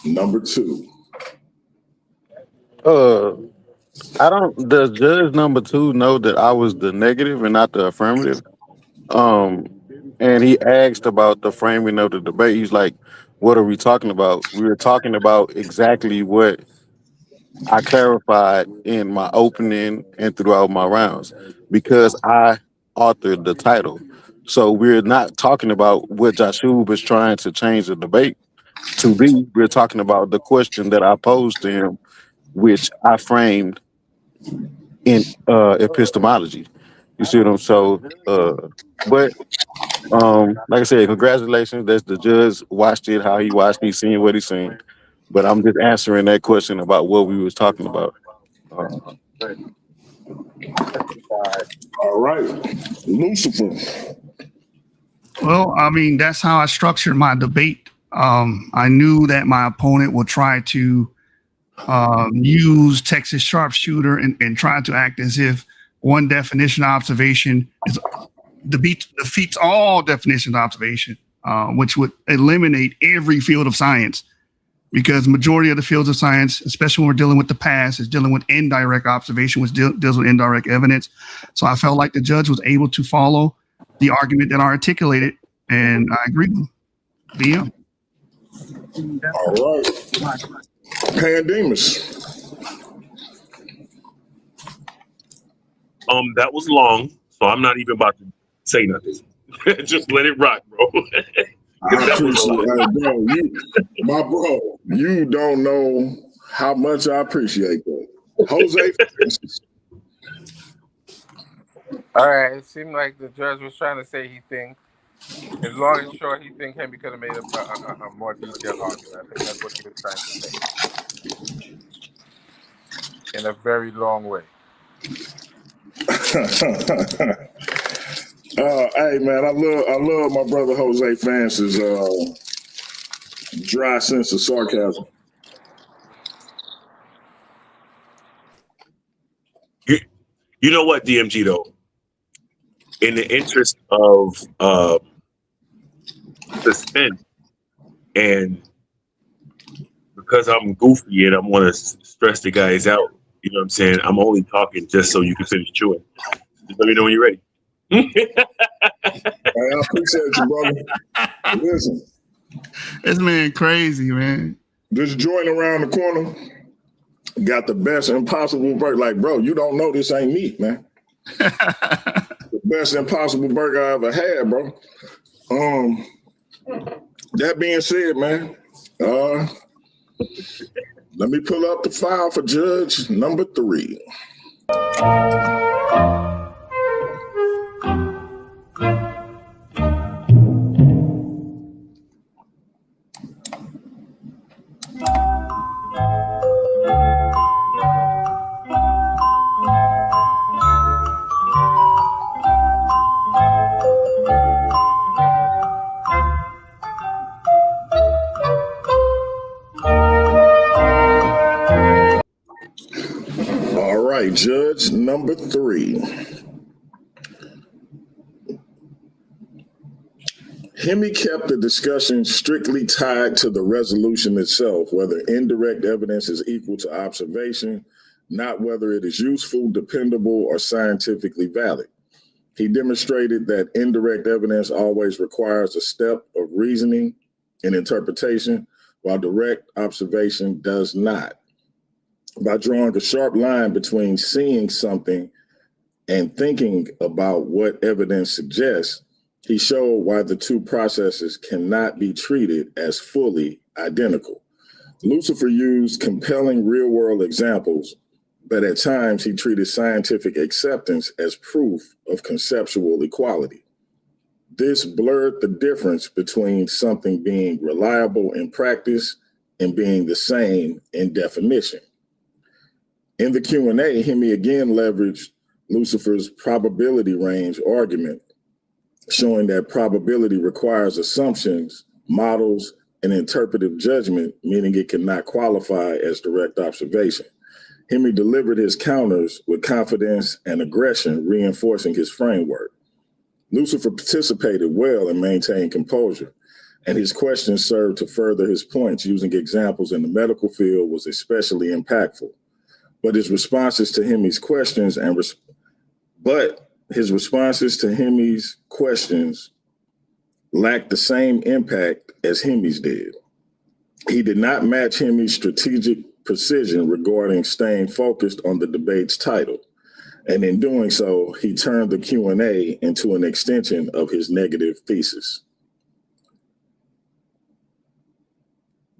number 2? Does judge number 2 know that I was the negative and not the affirmative? And he asked about the framing of the debate. He's like, what are we talking about? We were talking about exactly what I clarified in my opening and throughout my rounds because I authored the title. So we're not talking about what Jashub is trying to change the debate to be. We're talking about the question that I posed to him, which I framed in epistemology. You see what I'm but like I said, congratulations. That's the judge watched it, how he watched, he's seen what he's seen. But I'm just answering that question about what we was talking about. All right, Lucifer. Well, I mean, that's how I structured my debate. I knew that my opponent would try to use Texas sharpshooter and try to act as if one definition of observation defeats all definitions of observation, which would eliminate every field of science, because majority of the fields of science, especially when we're dealing with the past, is dealing with indirect observation, which deals with indirect evidence. So I felt like the judge was able to follow the argument that I articulated, and I agree with him. BM. All right. Demus. That was long, so I'm not even about to say nothing. Just let it rock, bro. I appreciate it, bro. You don't know how much I appreciate that. Jose. All right, it seemed like the judge was trying to say he thinks. As long and short, he thinks Himmy could have made a more detailed argument. I think that's what he was trying to say. In a very long way. Hey man, I love my brother Jose Fance's dry sense of sarcasm. You know what, DMG though? In the interest of suspense, and because I'm goofy and I want to stress the guys out, you know what I'm saying? I'm only talking just so you can finish chewing. Just let me know when you're ready. Hey, I appreciate you, brother. Listen, This man crazy, man. this joint around the corner got the best impossible burger. Like, bro, you don't know this ain't meat, man. The best impossible burger I ever had, bro. That being said, man, let me pull up the file for judge number 3. All right, judge number 3. Himmy kept the discussion strictly tied to the resolution itself, whether indirect evidence is equal to observation, not whether it is useful, dependable, or scientifically valid. He demonstrated that indirect evidence always requires a step of reasoning and interpretation, while direct observation does not. By drawing a sharp line between seeing something and thinking about what evidence suggests, he showed why the two processes cannot be treated as fully identical. Lucifer used compelling real-world examples, but at times he treated scientific acceptance as proof of conceptual equality. This blurred the difference between something being reliable in practice and being the same in definition. In the Q&A, Himmy again leveraged Lucifer's probability range argument, showing that probability requires assumptions, models, and interpretive judgment, meaning it cannot qualify as direct observation. Himmy delivered his counters with confidence and aggression, reinforcing his framework. Lucifer participated well and maintained composure, and his questions served to further his points. Using examples in the medical field was especially impactful. But his responses to Himmy's questions lacked the same impact as Himmy's did. He did not match Himmy's strategic precision regarding staying focused on the debate's title. And in doing so, he turned the Q&A into an extension of his negative thesis.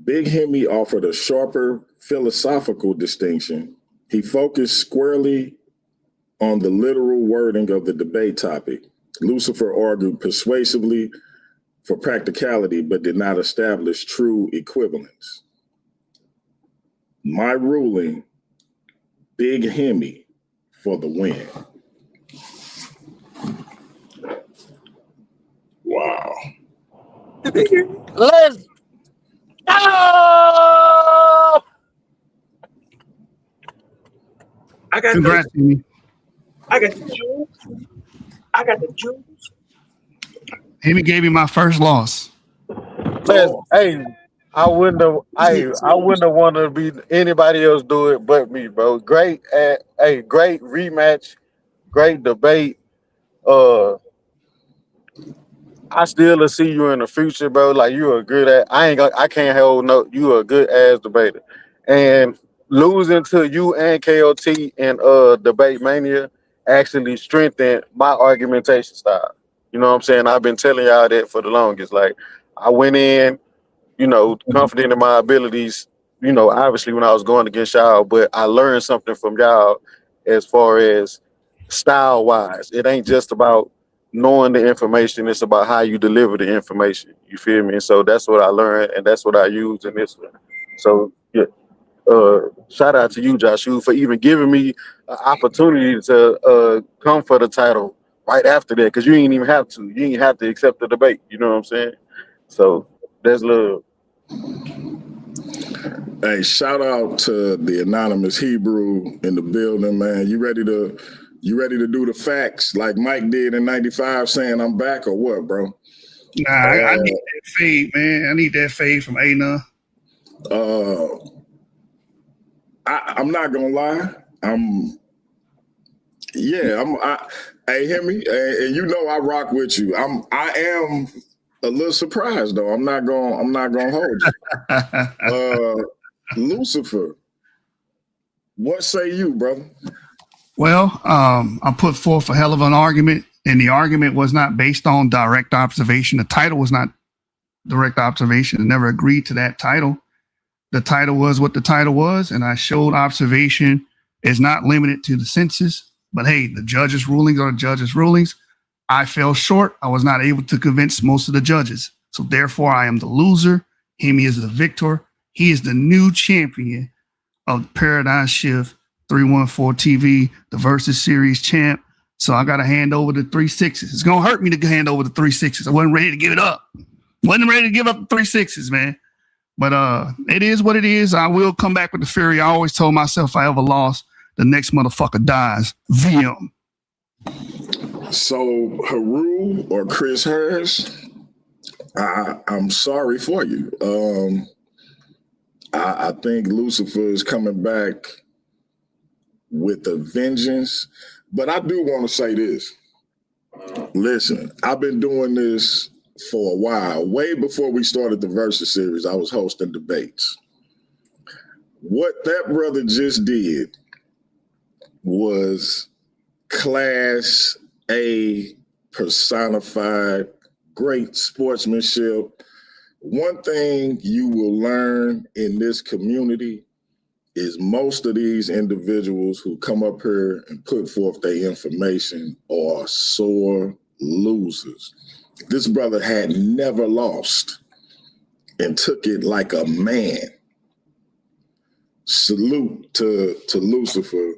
Big Himmy offered a sharper philosophical distinction. He focused squarely on the literal wording of the debate topic. Lucifer argued persuasively for practicality, but did not establish true equivalence. My ruling, Big Himmy for the win. Wow. Let's go! Congrats, Himmy. I got the juice. I got the juice. Himmy gave me my first loss. Hey, I wouldn't have wanted to be anybody else do it but me, bro. Great rematch, great debate. I still see you in the future, bro. Like you are good at. I can't hold no. You are a good ass debater, and losing to you and KOT in Debate Mania actually strengthened my argumentation style. You know what I'm saying? I've been telling y'all that for the longest. Like I went in, confident in my abilities. Obviously when I was going against y'all, but I learned something from y'all as far as style wise. It ain't just about knowing the information, it's about how you deliver the information. You feel me? And so that's what I learned and that's what I use in this one. So yeah, shout out to you, Joshua, for even giving me an opportunity to come for the title right after that, because you ain't even have to. You ain't have to accept the debate. You know what I'm saying? So that's love. Hey, shout out to the anonymous Hebrew in the building, man. You ready to do the facts like Mike did in '95, saying I'm back or what, bro? Nah, I need that fade, man. I need that fade from A-Nun. I'm not gonna lie. Hey, Himmy, and you know I rock with you. I am a little surprised though. I'm not gonna hold you. Lucifer, what say you, brother? Well, I put forth a hell of an argument, and the argument was not based on direct observation. The title was not direct observation. I never agreed to that title. The title was what the title was, and I showed observation is not limited to the senses. But hey, the judges' rulings are the judges' rulings. I fell short. I was not able to convince most of the judges. So therefore, I am the loser. Himmy is the victor. He is the new champion of the Paradigm Shift 314 TV, the Versus Series champ. So I got to hand over the 3-6s. It's going to hurt me to hand over the 3-6s. I wasn't ready to give it up. Wasn't ready to give up the 3-6s, man. But it is what it is. I will come back with the fury. I always told myself if I ever lost, the next motherfucker dies. VM. So Haru or Chris Harris, I'm sorry for you. I think Lucifer is coming back with a vengeance. But I do want to say this. Listen, I've been doing this for a while. Way before we started the Versus series, I was hosting debates. What that brother just did was class A personified, great sportsmanship. One thing you will learn in this community is most of these individuals who come up here and put forth their information are sore losers. This brother had never lost and took it like a man. Salute to Lucifer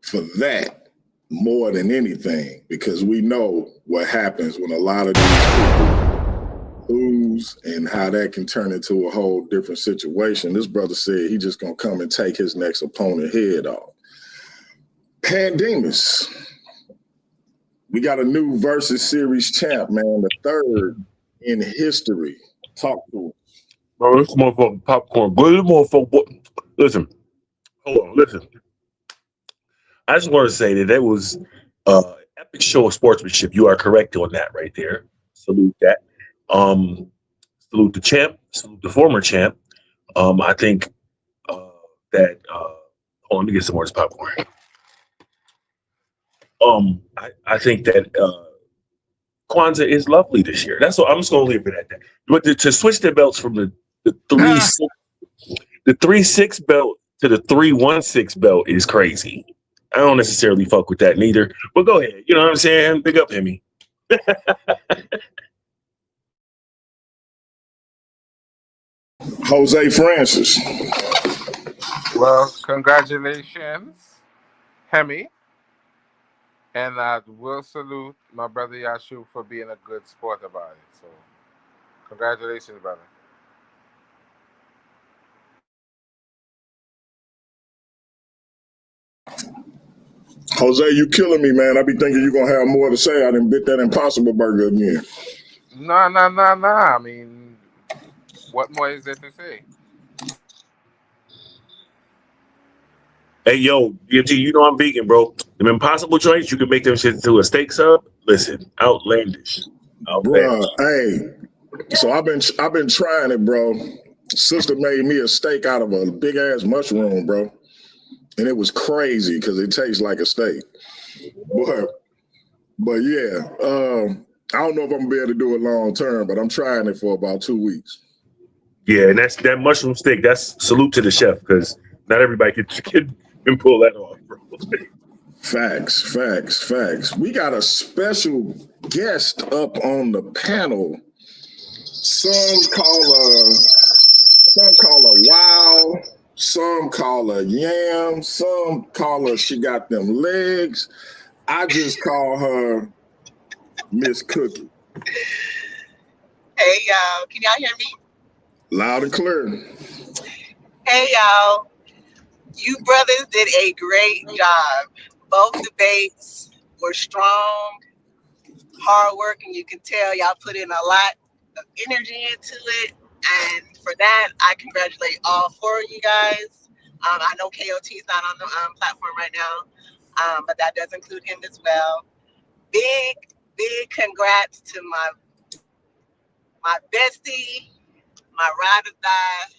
for that more than anything, because we know what happens when a lot of these people lose and how that can turn into a whole different situation. This brother said he just gonna come and take his next opponent head off. Demus, we got a new Versus Series champ, man, the third in history. Talk to him. Bro, this motherfucking popcorn. Good motherfucker. Listen, hold on, listen. I just want to say that was epic show of sportsmanship. You are correct on that right there. Salute that. Salute the champ. Salute the former champ. I think that. Hold on, let me get some more of this popcorn. I think that Kwanzaa is lovely this year. That's what I'm just gonna leave it at that. But to switch the belts from the 3-6 belt to the 3-1-6 belt is crazy. I don't necessarily fuck with that neither. But go ahead. You know what I'm saying? Big up, Himmy. Jose Francis. Well, congratulations, Hemmy. And I will salute my brother Yashu for being a good sport about it. So, congratulations, brother. Jose, you killing me, man. I be thinking you're gonna have more to say. I done bit that Impossible Burger again. Nah. I mean, what more is there to say? Hey, yo, BMT, you know I'm vegan, bro. Them Impossible joints, you can make them shit into a steak sub. Listen, outlandish. Bruh, hey, so I've been trying it, bro. Sister made me a steak out of a big ass mushroom, bro, and it was crazy because it tastes like a steak. But yeah, I don't know if I'm gonna be able to do it long term, but I'm trying it for about 2 weeks. Yeah, and that's that mushroom steak. That's salute to the chef, because not everybody can pull that off, bro. Facts. We got a special guest up on the panel. Some call her wow, some call her yam, some call her she got them legs. I just call her Miss Cookie. Hey y'all, can y'all hear me? Loud and clear. Hey y'all, you brothers did a great job. Both debates were strong, hard work, and you can tell y'all put in a lot of energy into it. And for that, I congratulate all four of you guys. I know KOT is not on the platform right now, but that does include him as well. Big, big congrats to my bestie, my ride or die,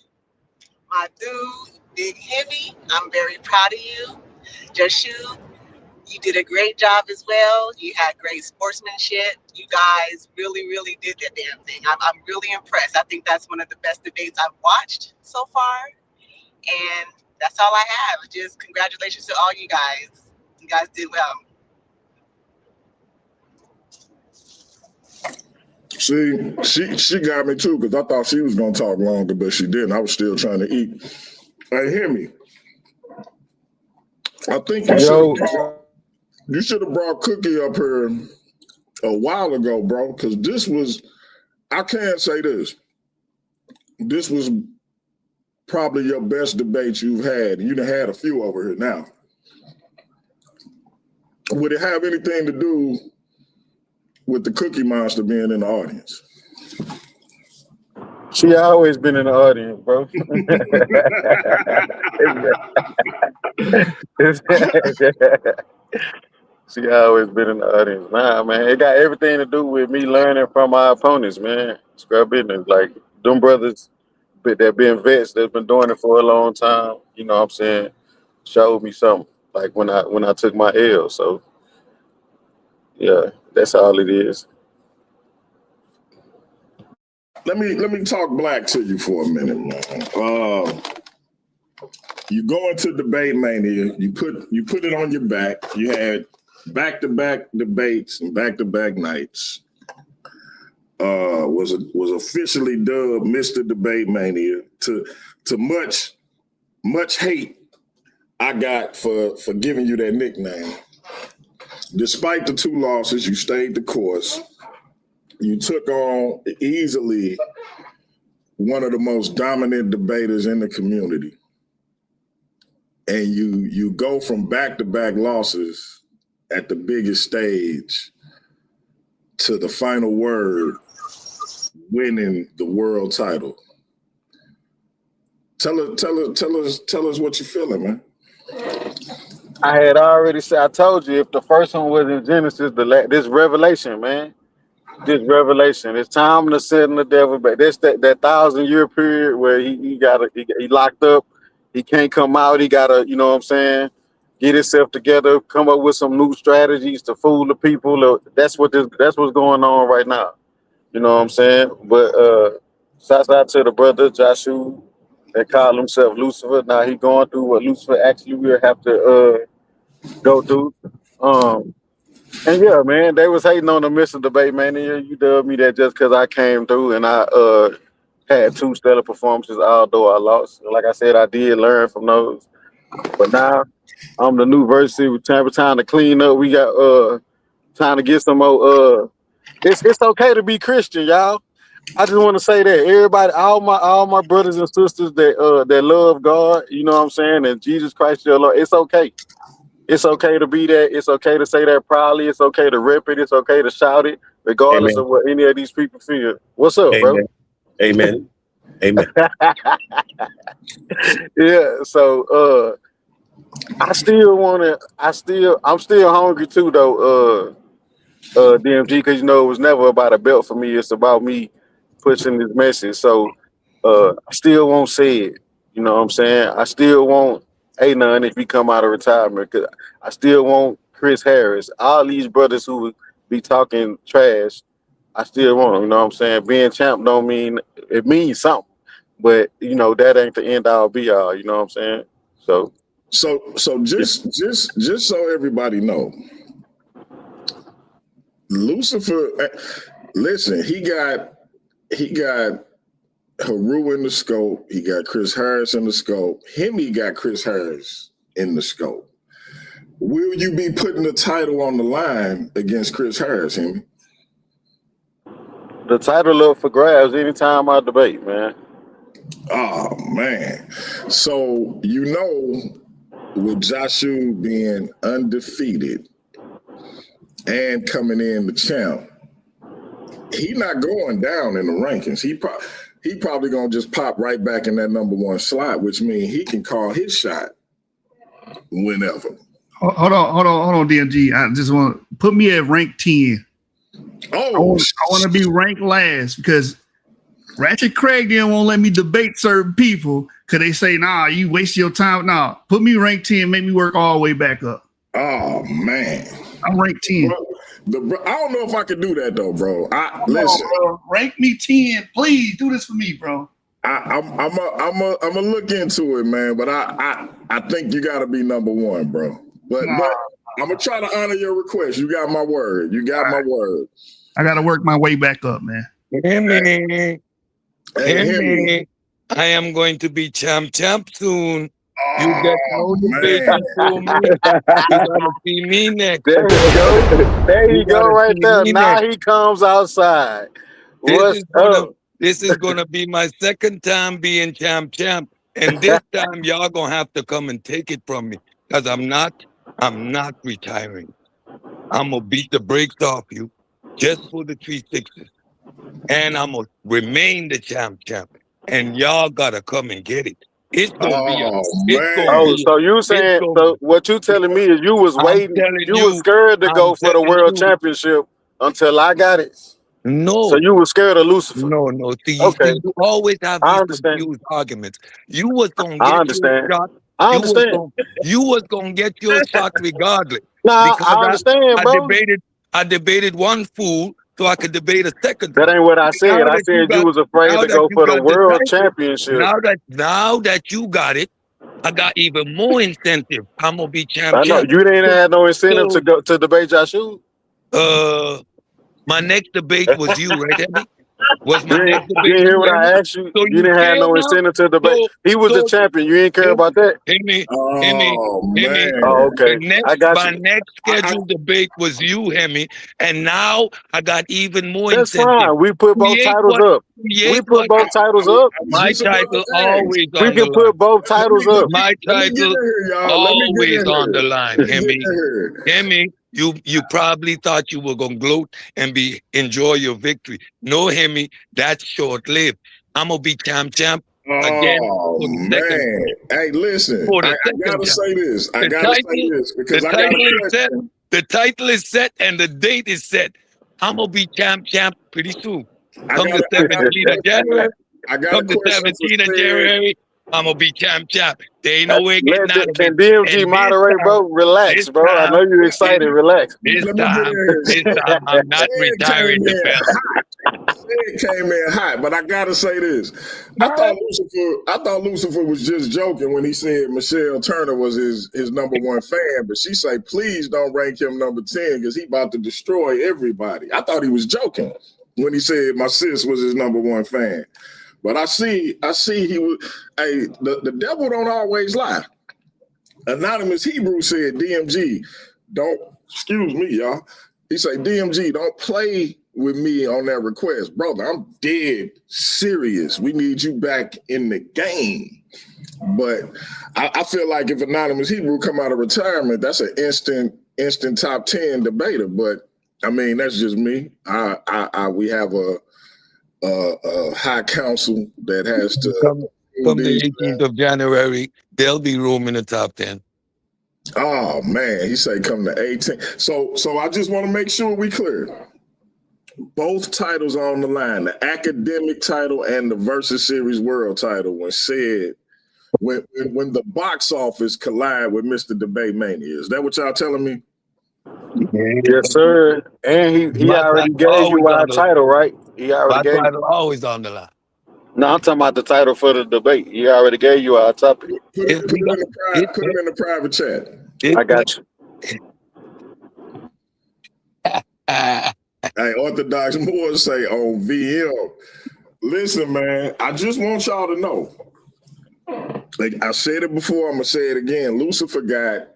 my dude, Big Himmy. I'm very proud of you. Just you did a great job as well. You had great sportsmanship. You guys really, really did that damn thing. I'm really impressed. I think that's one of the best debates I've watched so far. And that's all I have. Just congratulations to all you guys. You guys did well. See, she got me too because I thought she was gonna talk longer, but she didn't. I was still trying to eat. Hey, hear me. I think you should have brought Cookie up here a while ago, bro. Because I can't say this. This was probably your best debate you've had. You done had a few over here now. Would it have anything to do with the Cookie Monster being in the audience? She always been in the audience, bro. She always been in the audience. Nah, man, it got everything to do with me learning from my opponents, man. Scrub business, like them brothers that been vets that's been doing it for a long time. You know what I'm saying? Showed me something. Like when I took my L. So yeah, that's all it is. Let me talk black to you for a minute, man. You go into Debate Mania, you put it on your back. You had back-to-back debates and back-to-back nights. Was officially dubbed Mr. Debate Mania to much hate I got for giving you that nickname. Despite the 2 losses, you stayed the course. You took on easily one of the most dominant debaters in the community. And you go from back-to-back losses at the biggest stage to the final word, winning the world title. Tell us what you're feeling, man. I had already said, I told you, if the first one was in Genesis, this revelation, man. This revelation. It's time to send the devil back. That's that 1,000-year period where he locked up. He can't come out. He gotta, you know what I'm saying, get himself together, come up with some new strategies to fool the people. That's what's going on right now. You know what I'm saying? But shouts out to the brother Joshua that called himself Lucifer. Now he going through what Lucifer actually will have to go through. And yeah, man, they was hating on the Mr. Debate Mania. You dubbed me that just because I came through and I had 2 stellar performances, although I lost. Like I said, I did learn from those. But now I'm the new versus. We're time to clean up. We got time to get some more. It's okay to be Christian, y'all. I just want to say that everybody, all my brothers and sisters that love God, you know what I'm saying, and Jesus Christ your Lord, it's okay. It's okay to be that. It's okay to say that proudly. It's okay to rip it. It's okay to shout it, regardless of what any of these people feel. What's up, bro? Amen. Amen. Yeah. So I'm still hungry too, though. DMG, because it was never about a belt for me. It's about me pushing this message. So I still won't say it. You know what I'm saying? I still won't none if he come out of retirement, because I still want Chris Harris. All these brothers who be talking trash, I still want them. You know what I'm saying? Being champ don't mean, it means something, but that ain't the end all be all. You know what I'm saying? So just so everybody know, Lucifer, listen, he got Haru in the scope. He got Chris Harris in the scope. Himmy got Chris Harris in the scope. Will you be putting the title on the line against Chris Harris, Himmy? The title up for grabs anytime I debate, man. Oh man. So with Joshua being undefeated and coming in the champ, he not going down in the rankings. He probably gonna just pop right back in that number one slot, which means he can call his shot whenever. Hold on, DMG. I just want to put me at rank 10. I want to be ranked last because Ratchet Craig then won't let me debate certain people because they say, nah, you waste your time. Nah, put me rank 10, make me work all the way back up. Oh man. I'm ranked 10. I don't know if I could do that though, bro. Listen, bro. Rank me 10. Please do this for me, bro. I'm a look into it, man. But I think you got to be number one, bro. But I'm gonna try to honor your request. You got my word. You got my word. I got to work my way back up, man. Himmy. I am going to be champ soon. You get no debate to me. You gotta see me next. There you go. There you go right there. Now he comes outside. This is gonna be my second time being champ. And this time y'all gonna have to come and take it from me. Because I'm not retiring. I'm gonna beat the brakes off you just for the 360s. And I'm gonna remain the champ. And y'all gotta come and get it. It's gonna be so you saying what you telling me is you was waiting, you was scared to go for the world championship until I got it. No. So you were scared of Lucifer. No. See, you always have these confused arguments. You was gonna get your shot. I understand. You was gonna get your shot regardless. Nah, I understand, bro. I debated one fool so I could debate a second. That ain't what I said. I said you was afraid to go for the world championship. Now that you got it, I got even more incentive. I'm gonna be champ. I know you didn't have no incentive to go to debate Joshua. My next debate was you, right, Eddie? Was my next debate? You didn't hear what I asked you? So you didn't have no incentive to debate. He was the champion. You ain't care about that? Himmy. Oh, okay. I got you. My next scheduled debate was you, Himmy, and now I got even more incentive. That's fine. We put both titles up. We put both titles up. My title always on the line. We can put both titles up. My title always on the line, Himmy. You probably thought you were gonna gloat and enjoy your victory. No, Himmy, that's short-lived. I'm gonna be champ again. Oh man! Hey, listen, I gotta say this. Because the title is set and the date is set. I'm gonna be champ pretty soon. Come the 17th of January. Come the 17th of January. I'm gonna be champ. There ain't no way getting out of it. Can DMG moderate, bro? Relax, bro. I know you're excited. Relax. This time I'm not retiring the belt. It came in hot, but I gotta say this. I thought Lucifer was just joking when he said Michelle Turner was his number one fan, but she say, please don't rank him number 10 because he about to destroy everybody. I thought he was joking when he said my sis was his number one fan. But I see he was. Hey, the devil don't always lie. Anonymous Hebrew said, DMG, excuse me, y'all. He said, DMG, don't play with me on that request. Brother, I'm dead serious. We need you back in the game. But I feel like if Anonymous Hebrew come out of retirement, that's an instant top 10 debater. But I mean, that's just me. We have a high council that has to come the 18th of January. There'll be room in the top 10. Oh man, he said come to 18. So I just want to make sure we clear. Both titles are on the line: the academic title and the Versus Series World title. When the box office collide with Mr. Debate Mania, is that what y'all telling me? Yes, sir. And he already gave you our title, right? He already gave you. Always on the line. No, I'm talking about the title for the debate. He already gave you our topic. Put it in the private chat. I got you. Hey, Orthodox Moore say on VM. Listen, man, I just want y'all to know. Like I said it before, I'm gonna say it again. Lucifer got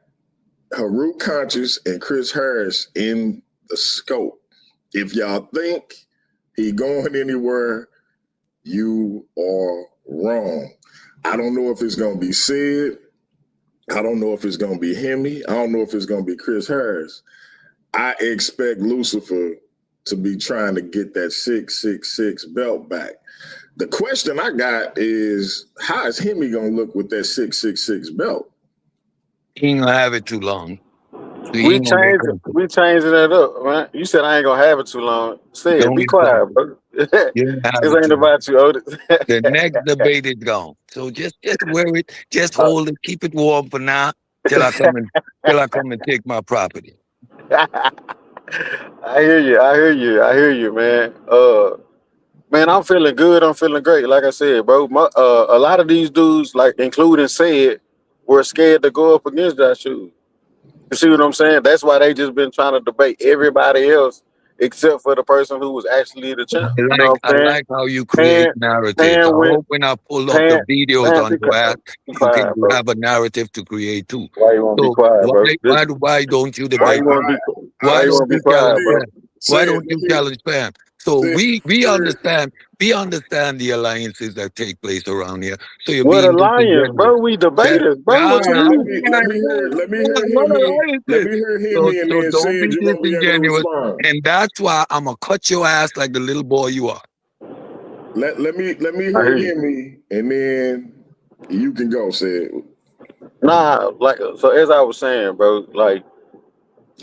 Harut Conscious and Chris Harris in the scope. If y'all think he going anywhere, you are wrong. I don't know if it's gonna be Sid. I don't know if it's gonna be Himmy. I don't know if it's gonna be Chris Harris. I expect Lucifer to be trying to get that 666 belt back. The question I got is, how is Himmy gonna look with that 666 belt? He ain't gonna have it too long. So We changing that up, man. You said I ain't gonna have it too long. Say it. Be quiet, bro. This ain't about you, Otis. The next debate is gone. So just wear it, just hold it, keep it warm for now till I come and take my property. I hear you, man. Man, I'm feeling good. I'm feeling great. Like I said, bro, a lot of these dudes, like including Sid, were scared to go up against that shoe. You see what I'm saying? That's why they just been trying to debate everybody else except for the person who was actually the champ. I like how you create narratives. I hope when I pull up the videos on your ass, you can have a narrative to create too. Why you want to be quiet, bro? Why don't you debate? Why don't you quiet, bro? Why don't you challenge Pam? So we understand the alliances that take place around here. So you're what being alliance, bro? We debaters, bro. What you mean? Let me hear Himmy, and then don't be Sid, you gonna be able to disingenuous. respond. And that's why I'm gonna cut your ass like the little boy you are. Let me hear Himmy, and then you can go, Sid. Nah, like so as I was saying, bro, like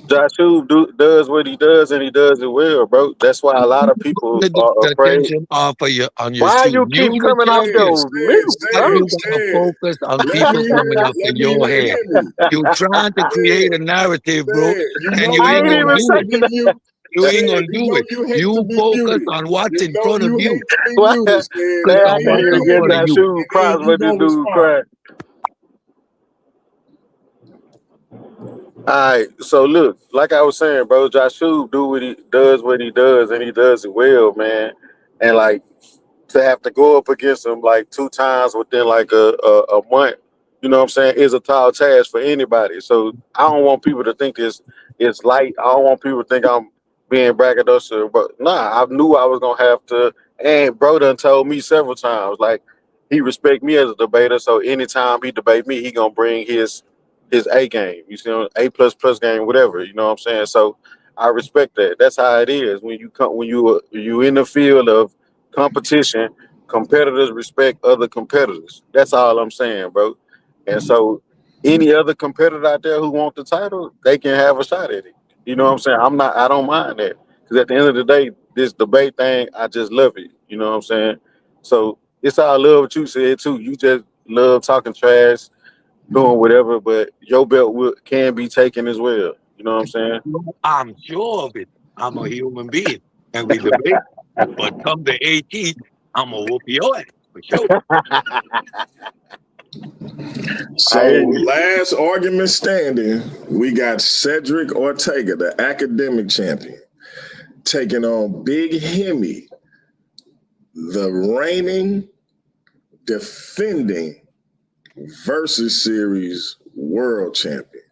Joshua does what he does, and he does it well, bro. That's why a lot of people are afraid. Why you keep coming off your mute, bro? You gotta focus on people coming up in your head. You're trying to create a narrative, bro, and you ain't gonna do it. You ain't gonna do it. You focus on what's in front of you. Man, I can't even get that shoe props when this dude cried. All right, so look, like I was saying, bro, Joshua what he does, and he does it well, man. And like to have to go up against him like 2 times within like a month, you know what I'm saying, is a tall task for anybody. So I don't want people to think it's light. I don't want people to think I'm being braggadocious, but nah, I knew I was gonna have to. And bro done told me several times, like he respect me as a debater. So anytime he debate me, he gonna bring his A game, you see, A++ game, whatever, you know what I'm saying? So I respect that. That's how it is when you in the field of competition. Competitors respect other competitors. That's all I'm saying, bro. And so any other competitor out there who want the title, they can have a shot at it. You know what I'm saying? I don't mind that, because at the end of the day, this debate thing, I just love it. You know what I'm saying? So it's all love what you said too. You just love talking trash, doing whatever, but your belt can be taken as well. You know what I'm saying? I'm sure of it. I'm a human being, and we debate. But come the 18th, I'm gonna whoop your ass for sure. So last argument standing, we got Cedric Ortega, the academic champion, taking on Big Himmy, the reigning, defending Versus Series world champion.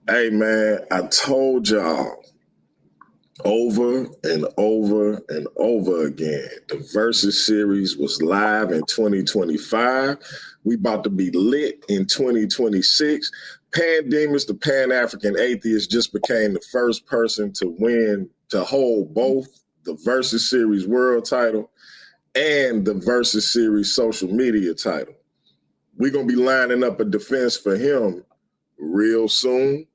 Hey man, I told y'all over and over and over again, the Versus Series was live in 2025. We about to be lit in 2026. Demus, the Pan-African atheist, just became the first person to hold both the Versus Series world title and the Versus Series social media title. We're going to be lining up a defense for him real soon.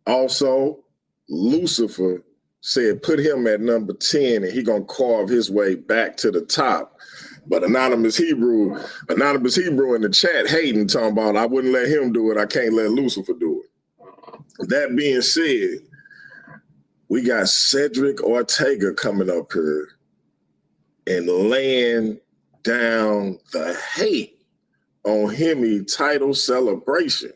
Also, Lucifer said put him at number 10 and he going to carve his way back to the top. But Anonymous Hebrew in the chat hating, talking about I wouldn't let him do it. I can't let Lucifer do it. That being said, we got Cedric Ortega coming up here and laying down the hate on Himmy title celebration.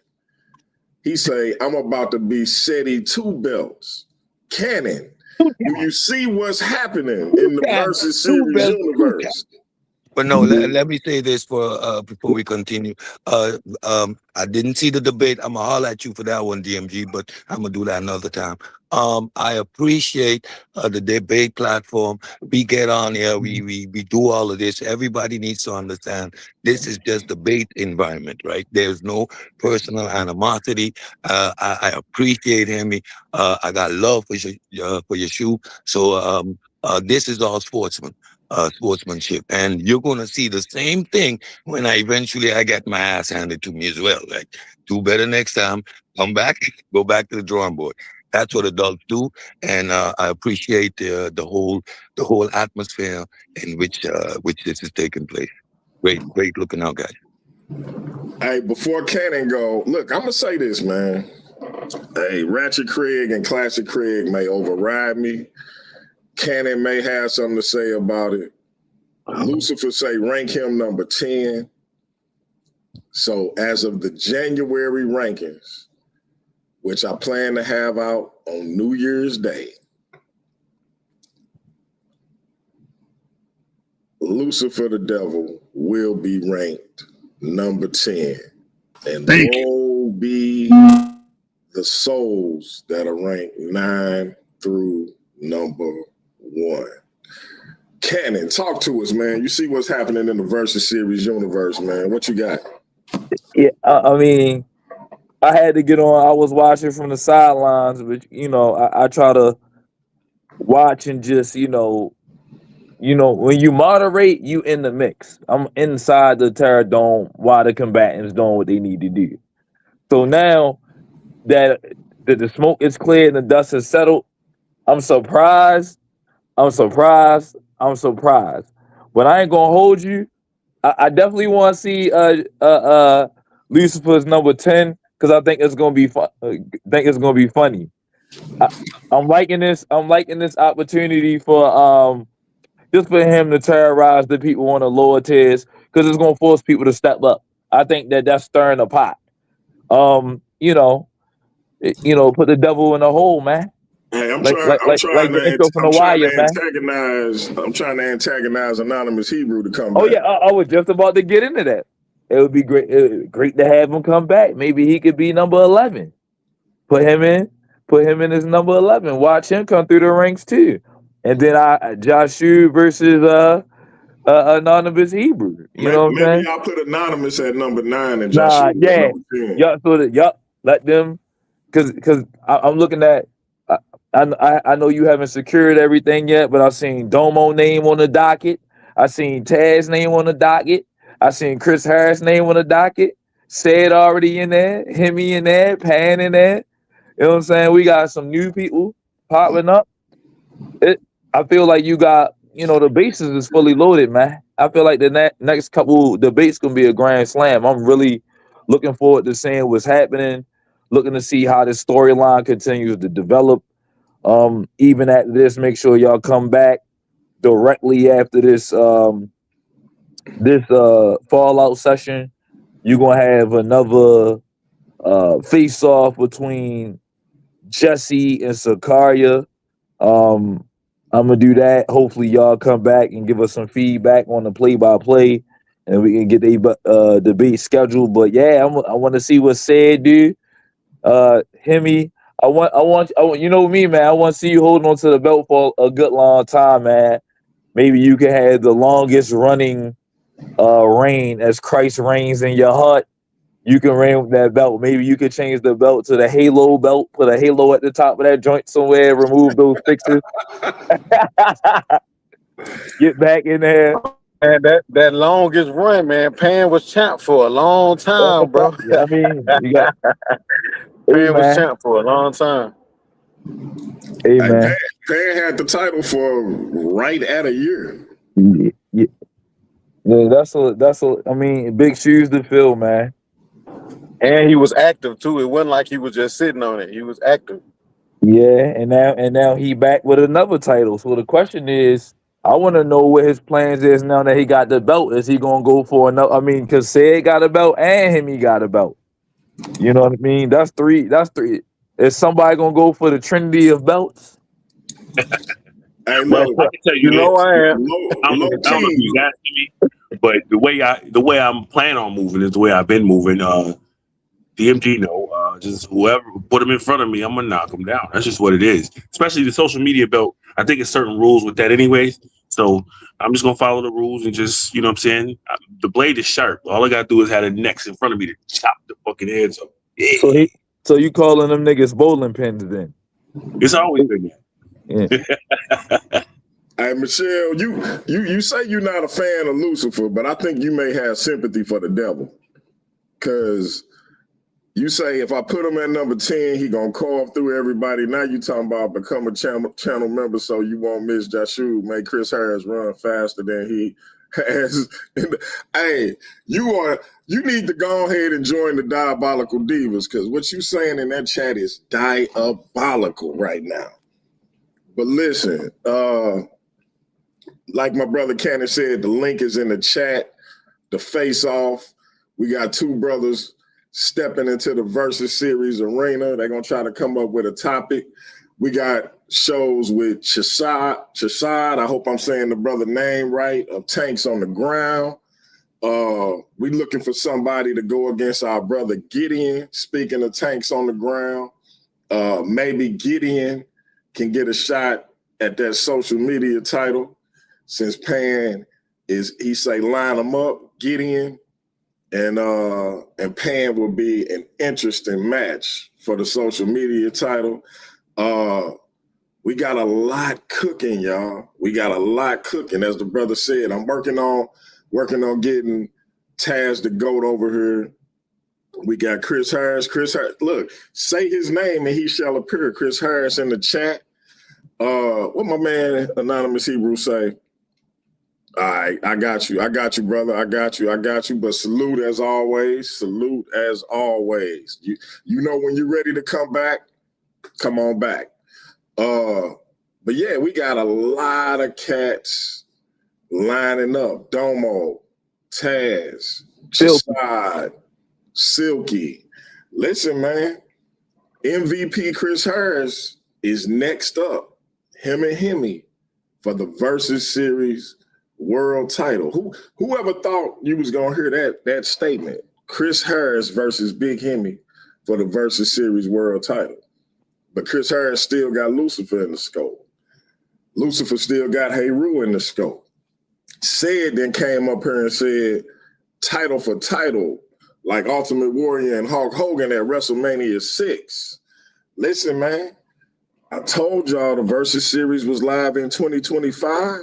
He say, I'm about to be SETI 2 belts. Cannon. Do you see what's happening in the Versus Series universe? But no, let me say this for before we continue. I didn't see the debate. I'm gonna holler at you for that one, DMG, but I'm gonna do that another time. I appreciate the debate platform. We get on here, we do all of this. Everybody needs to understand this is just debate environment, right? There's no personal animosity. I appreciate Himmy. I got love for your shoe. So this is all sportsmanship, and you're gonna see the same thing when I get my ass handed to me as well. Like, do better next time. Come back, go back to the drawing board. That's what adults do, and I appreciate the whole atmosphere in which this is taking place. Great looking out, guys. Hey, before Cannon go, look, I'm gonna say this, man. Hey, Ratchet Craig and Classic Craig may override me. Cannon may have something to say about it. Lucifer say rank him number 10. So as of the January rankings, which I plan to have out on New Year's Day, Lucifer the Devil will be ranked number 10. And woe be the souls that are ranked 9 through number 1. Cannon, talk to us, man. You see what's happening in the Versus Series universe, man. What you got? Yeah, I mean, I had to get on. I was watching from the sidelines, but I try to watch and just when you moderate, you in the mix. I'm inside the Terror Dome while the combatants doing what they need to do. So now that the smoke is cleared and the dust is settled, I'm surprised. But I ain't gonna hold you. I definitely want to see Lucifer's number 10 because I think it's gonna be fun. Funny. I'm liking this. I'm liking this opportunity for just for him to terrorize the people on the lower tiers because it's gonna force people to step up. I think that's stirring the pot. Put the devil in the hole, man. Hey, I'm trying to antagonize Anonymous Hebrew to come back. Oh yeah, I was just about to get into that. It would be great to have him come back. Maybe he could be number 11. Put him in as number 11. Watch him come through the ranks too. And then Joshua versus Anonymous Hebrew. You know what I'm saying? Maybe I'll put Anonymous at number 9 and Joshua at number 10. Let them because I'm looking at. I know you haven't secured everything yet, but I've seen Domo name on the docket. I've seen Taz name on the docket. I've seen Chris Harris name on the docket. Said already in there. Himmy in there. Pan in there. You know what I'm saying? We got some new people popping up. I feel like you got, the bases is fully loaded, man. I feel like the next couple debates gonna be a grand slam. I'm really looking forward to seeing what's happening. Looking to see how this storyline continues to develop. Even at this, make sure y'all come back directly after this Fallout session. You're gonna have another face off between Jesse and Sakaria. I'm gonna do that. Hopefully y'all come back and give us some feedback on the play-by-play and we can get the debate scheduled. But yeah, I want to see what's said, dude. Himmy, I want you know me, man. I want to see you holding on to the belt for a good long time, man. Maybe you can have the longest running reign as Christ reigns in your heart. You can reign with that belt. Maybe you could change the belt to the Halo belt, put a halo at the top of that joint somewhere, remove those fixes. Get back in there. And that longest run, man, Pan was champ for a long time, bro. I mean, Pan was champ for a long time. Hey, man. Pan had the title for right at a year. Yeah, that's I mean, big shoes to fill, man. And he was active too. It wasn't like he was just sitting on it. He was active. Yeah, and now he back with another title. So the question is, I want to know what his plans is now that he got the belt. Is he gonna go for another? I mean, because Sid got a belt and Himmy got a belt. You know what I mean? That's three. Is somebody gonna go for the Trinity of belts? Hey, Well, look, I can tell you You know this. I am. I don't know if you was asking me, but the way I'm planning on moving is the way I've been moving. DMG, just whoever put them in front of me, I'm gonna knock them down. That's just what it is. Especially the social media belt. I think it's certain rules with that, anyways. So I'm just gonna follow the rules and just, you know what I'm saying. The blade is sharp. All I gotta do is have the necks in front of me to chop the fucking heads up. Yeah. So you calling them niggas bowling pins then? It's always been Yeah. that. Hey, Michelle, you say you're not a fan of Lucifer, but I think you may have sympathy for the devil. Cause you say if I put him at number 10, he gonna carve through everybody. Now you talking about become a channel member so you won't miss Jashu, make Chris Harris run faster than he has. Hey, you need to go ahead and join the Diabolical Divas, because what you saying in that chat is diabolical right now. But listen, like my brother Cannon said, the link is in the chat. The face off. We got two brothers stepping into the Versus Series arena. They're going to try to come up with a topic. We got shows with Chasad, I hope I'm saying the brother name right, of Tanks on the Ground. We looking for somebody to go against our brother Gideon, speaking of Tanks on the Ground. Maybe Gideon can get a shot at that social media title, since Pan he say line them up, Gideon and Pan will be an interesting match for the social media title. We got a lot cooking, y'all. We got a lot cooking. As the brother said, I'm working on getting Taz the GOAT over here. We got Chris Harris. Look, say his name and he shall appear. Chris Harris in the chat. What my man Anonymous Hebrew say? All right, I got you, brother. I got you. But salute as always. You know when you're ready to come back, come on back. But yeah, we got a lot of cats lining up. Domo, Taz, Chasad, Silky. Listen, man, MVP Chris Harris is next up. Him and Himmy for the Versus Series world title. Whoever thought you was gonna hear that statement? Chris Harris versus Big Himmy for the Versus Series world title. But Chris Harris still got Lucifer in the scope. Lucifer still got Heru in the scope. Said then came up here and said title for title, like Ultimate Warrior and Hulk Hogan at WrestleMania 6. Listen, man, I told y'all the Versus Series was live in 2025.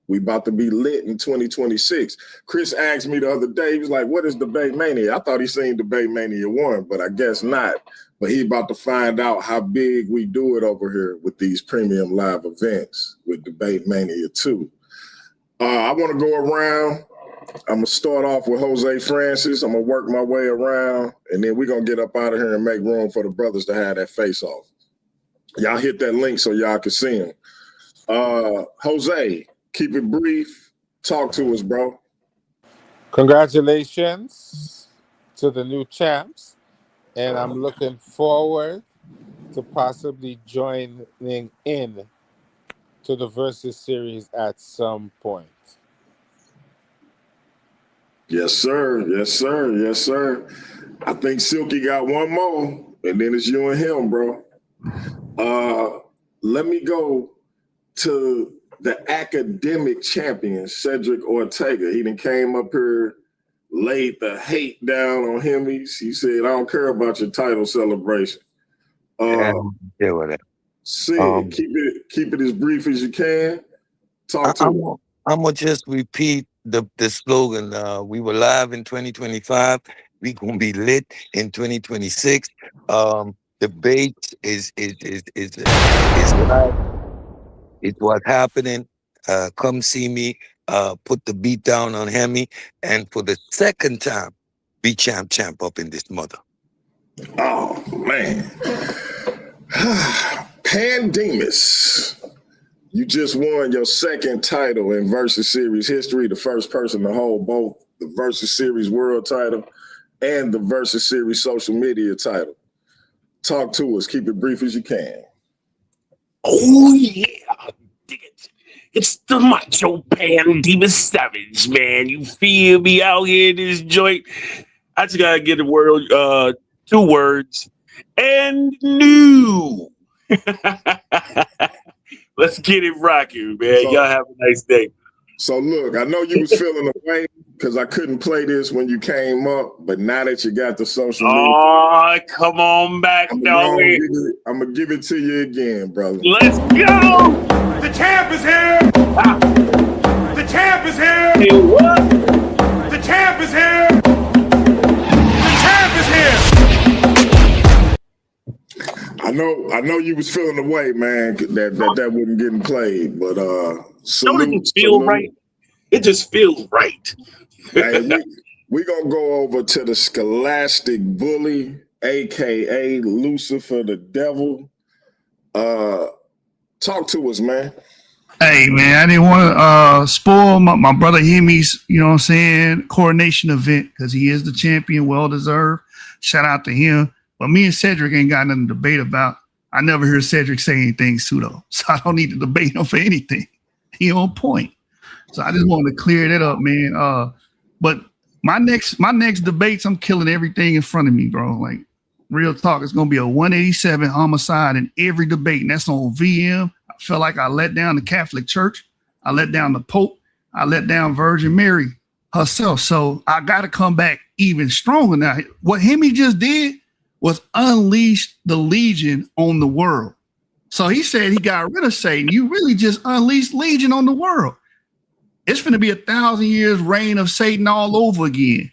We about to be lit in 2026. Chris asked me the other day, he was like, what is Debate Mania? I thought he seen Debate Mania 1, but I guess not. But he about to find out how big we do it over here with these premium live events with Debate Mania 2. I want to go around. I'm going to start off with Jose Francis. I'm going to work my way around, and then we're going to get up out of here and make room for the brothers to have that face-off. Y'all hit that link so y'all can see them. Jose, keep it brief. Talk to us, bro. Congratulations to the new champs, and I'm looking forward to possibly joining in to the Versus Series at some point. Yes, sir. I think Silky got one more, and then it's you and him, bro. Let me go to the academic champion, Cedric Ortega. He done came up here, laid the hate down on him. He said, I don't care about your title celebration. Deal with it. Sid, keep it as brief as you can. I'm gonna just repeat the slogan. We were live in 2025. We gonna be lit in 2026. Debate is live. It's what's happening. Come see me. Put the beat down on Hemmy, and for the second time, be champ up in this mother. Oh man. Demus, you just won your second title in Versus Series history, the first person to hold both the Versus Series world title and the Versus Series social media title. Talk to us. Keep it brief as you can. Oh, yeah. Dig it. It's the Macho Man Demus Savage, man. You feel me out here in this joint? I just gotta get the word, 2 words, and new. Let's get it rocking, man. Y'all have a nice day. So look, I know you was feeling away because I couldn't play this when you came up, but now that you got the social media, oh, come on back, I'm doggy. gonna give it to you again, brother. Let's go. The champ is here. The champ is here. Hey, what? The champ is here. The champ is here. I know you was feeling away, man, that wasn't getting played, but salute, Don't it just feel right? It just feels right. Hey, we gonna go over to the Scholastic Bully, aka Lucifer the Devil. Talk to us, man. Hey, man, I didn't want to spoil my brother Himmy's, you know what I'm saying, coronation event because he is the champion, well deserved. Shout out to him. But me and Cedric ain't got nothing to debate about. I never heard Cedric say anything pseudo, so I don't need to debate him for anything. He on point. So I just wanted to clear that up, man. But my next debates, I'm killing everything in front of me, bro. Like, real talk, it's gonna be a 187 homicide in every debate, and that's on VM. I feel like I let down the Catholic Church, I let down the Pope, I let down Virgin Mary herself. So I gotta come back even stronger now. What Himmy just did was unleash the Legion on the world. So he said he got rid of Satan. You really just unleashed Legion on the world. It's going to be 1,000 years reign of Satan all over again.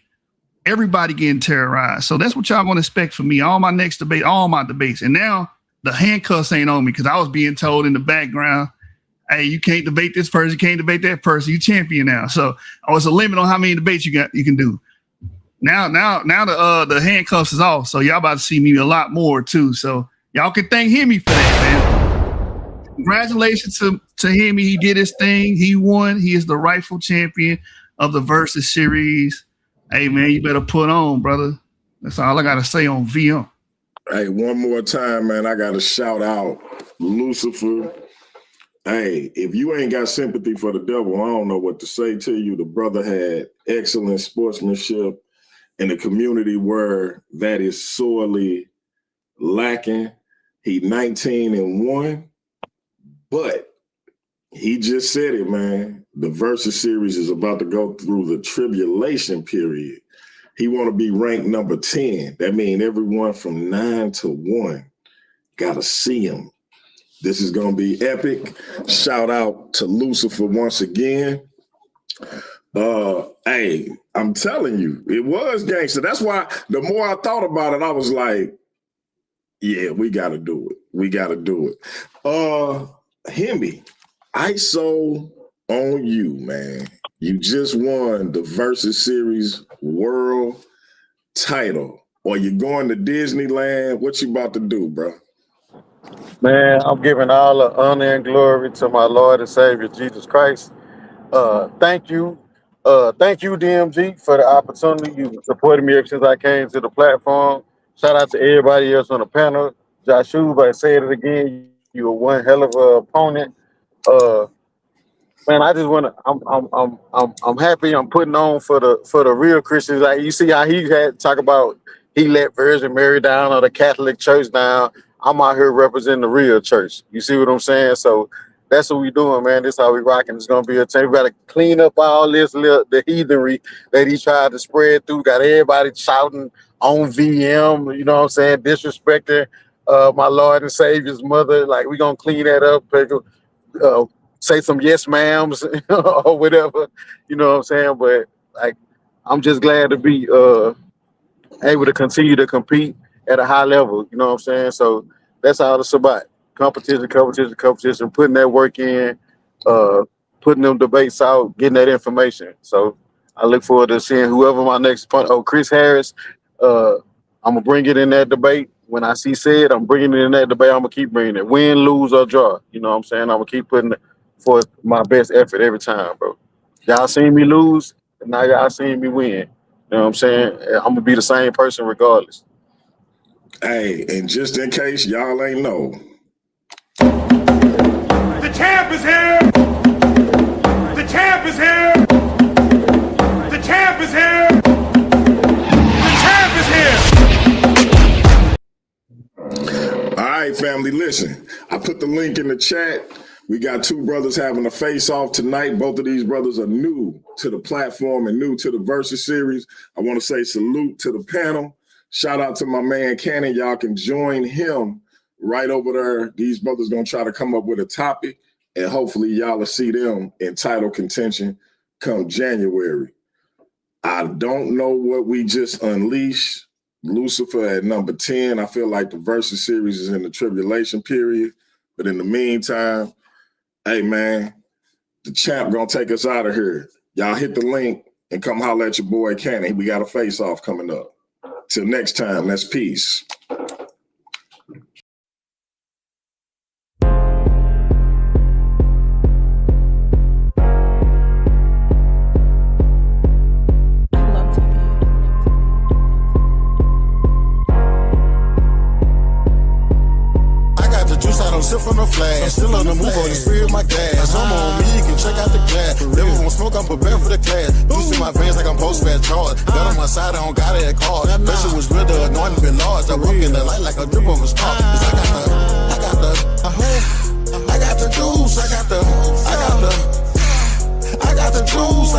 Everybody getting terrorized. So that's what y'all going to expect from me. All my debates. And now the handcuffs ain't on me because I was being told in the background, hey, you can't debate this person, you can't debate that person. You champion now. So I was a limit on how many debates you can do. Now the handcuffs is off. So y'all about to see me a lot more too. So y'all can thank Himmy for that, man. Congratulations to Himmy. He did his thing. He won. He is the rightful champion of the Versus series. Hey, man, you better put on, brother. That's all I got to say on VM. Hey, one more time, man, I got to shout out Lucifer. Hey, if you ain't got sympathy for the devil, I don't know what to say to you. The brother had excellent sportsmanship in a community where that is sorely lacking. He 19-1, but he just said it, man. The Versus series is about to go through the tribulation period. He want to be ranked number 10. That means everyone from 9 to 1 got to see him. This is going to be epic. Shout out to Lucifer once again. Hey, I'm telling you, it was gangster. That's why the more I thought about it, I was like, yeah, we got to do it. We got to do it. Himmy, ISO on you, man. You just won the Versus Series world title. Or you going to Disneyland? What you about to do, bro? Man, I'm giving all the honor and glory to my Lord and Savior, Jesus Christ. Thank you. Thank you, DMG, for the opportunity. You supported me ever since I came to the platform. Shout out to everybody else on the panel. Joshua, I said it again. You were one hell of an opponent. Man, I just want to. I'm happy. I'm putting on for the real Christians. Like, you see how he had talk about he let Virgin Mary down or the Catholic Church down. I'm out here representing the real church. You see what I'm saying? So that's what we doing, man. This how we rocking. It's gonna be a time. We gotta clean up all this the heathenry that he tried to spread through. Got everybody shouting on VM. You know what I'm saying? Disrespecting my Lord and Savior's mother. Like, we gonna clean that up. Say some yes ma'ams or whatever. You know what I'm saying? But like, I'm just glad to be able to continue to compete at a high level, you know what I'm saying? So that's all it's about. Competition, putting that work in, putting them debates out, getting that information. So I look forward to seeing whoever my next opponent. Oh, Chris Harris, I'm gonna bring it in that debate. When I see said, I'm bringing it in that debate. I'm gonna keep bringing it, win, lose, or draw. You know what I'm saying? I'm gonna keep putting forth my best effort every time, bro. Y'all seen me lose, and now y'all seen me win. You know what I'm saying? I'm gonna be the same person regardless. Hey, and just in case y'all ain't know, the champ is here. The champ is here! The champ is here! The champ is here! All right, family, listen. I put the link in the chat. We got two brothers having a face-off tonight. Both of these brothers are new to the platform and new to the Versus series. I want to say salute to the panel. Shout out to my man Cannon. Y'all can join him right over there. These brothers going to try to come up with a topic, and hopefully y'all will see them in title contention come January. I don't know what we just unleashed. Lucifer at number 10. I feel like the Versus series is in the tribulation period. But in the meantime, hey, man, the champ going to take us out of here. Y'all hit the link and come holler at your boy Cannon. We got a face-off coming up. Till next time, that's peace. Sit from the flash, still on the move on the spirit of my gas. I'm on me, you can check out the glass. Never won't smoke, I'm prepared for the class. Loose in my veins like I'm post-fat charge. Got on my side, I don't got it at card. Pressure was real, the anointing been large. I walk in the light like a drip of a star. Cause I got the juice, I got the juice, I got the juice.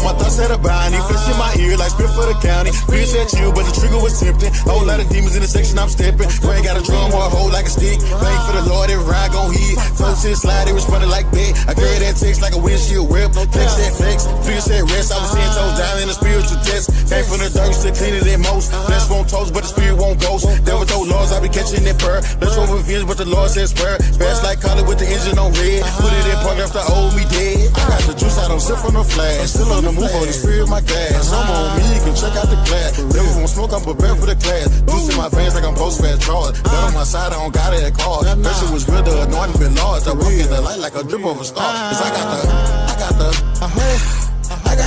My thoughts had a bind, he fish in my ear like spit for the county. Bitch at you, but the trigger was tempting. Whole lot of demons in the section, I'm stepping. Brain got a drum or a hole like a stick. Bang for the Lord, every ride gon' hit. Toes in slide, they responded like that. I carry that text like a windshield whip. Text that flex, feel said rest. I was 10 toes down in a spiritual test. Came from the dirt, still cleaner than most. Flesh won't toast, but the spirit won't ghost. Devil told laws, I be catching that purr. Let's go revenge, but the Lord says spur. Fast like collar with the engine on red. Put it in park after old me dead. I got the juice, I don't sit from the flash. Still on the move on the spirit of my gas. I'm on me, you can check out the glass. Never won't smoke, I'm prepared for the class. Loose in my veins like I'm post-fat charge. Got on my side, I don't got it at card. Pressure was real, the anointing been large. I walk in the light like a drip of a star. Cause I got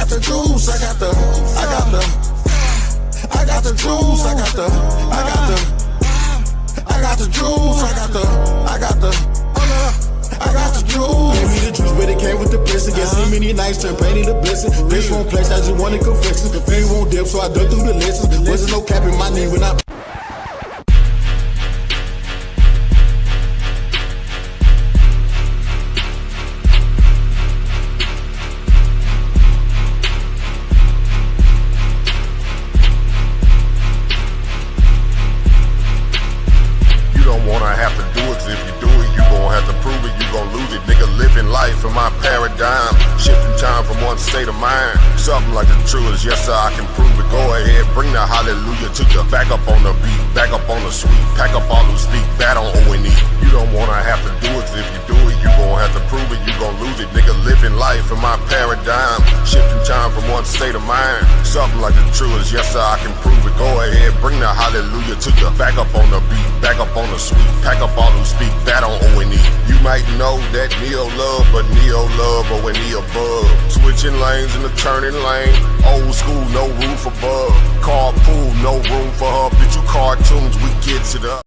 the juice, I got the juice, I got the juice. Gave me the juice, but it came with the blessing. Guess see many nights turn pain into blessing. This won't place, I just wanted confessions. The pain won't dip, so I dug through the lessons. Wasn't no cap in my knee when I in my paradigm, shifting time from one state of mind. Something like the truth is, yes sir, I can prove it. Go ahead, bring the hallelujah to you. Back up on the beat, back up on the sweet. Pack up all who speak bad on O&E. You don't wanna have to do it, 'cause if you do it, you gon' have to prove it. You gon' lose it, nigga. Living life in my paradigm, shifting time from one state of mind. Something like the truth is, yes sir, I can prove it. Go ahead, bring the hallelujah to you. Back up on the beat, back up on the sweet. Pack up all who speak bad on O&E. You might know that neo love, but neo love or when he above. Switching lanes in the turning lane. Old school, no roof above. Carpool, no room for her. Bitch, you cartoons, we gets it up.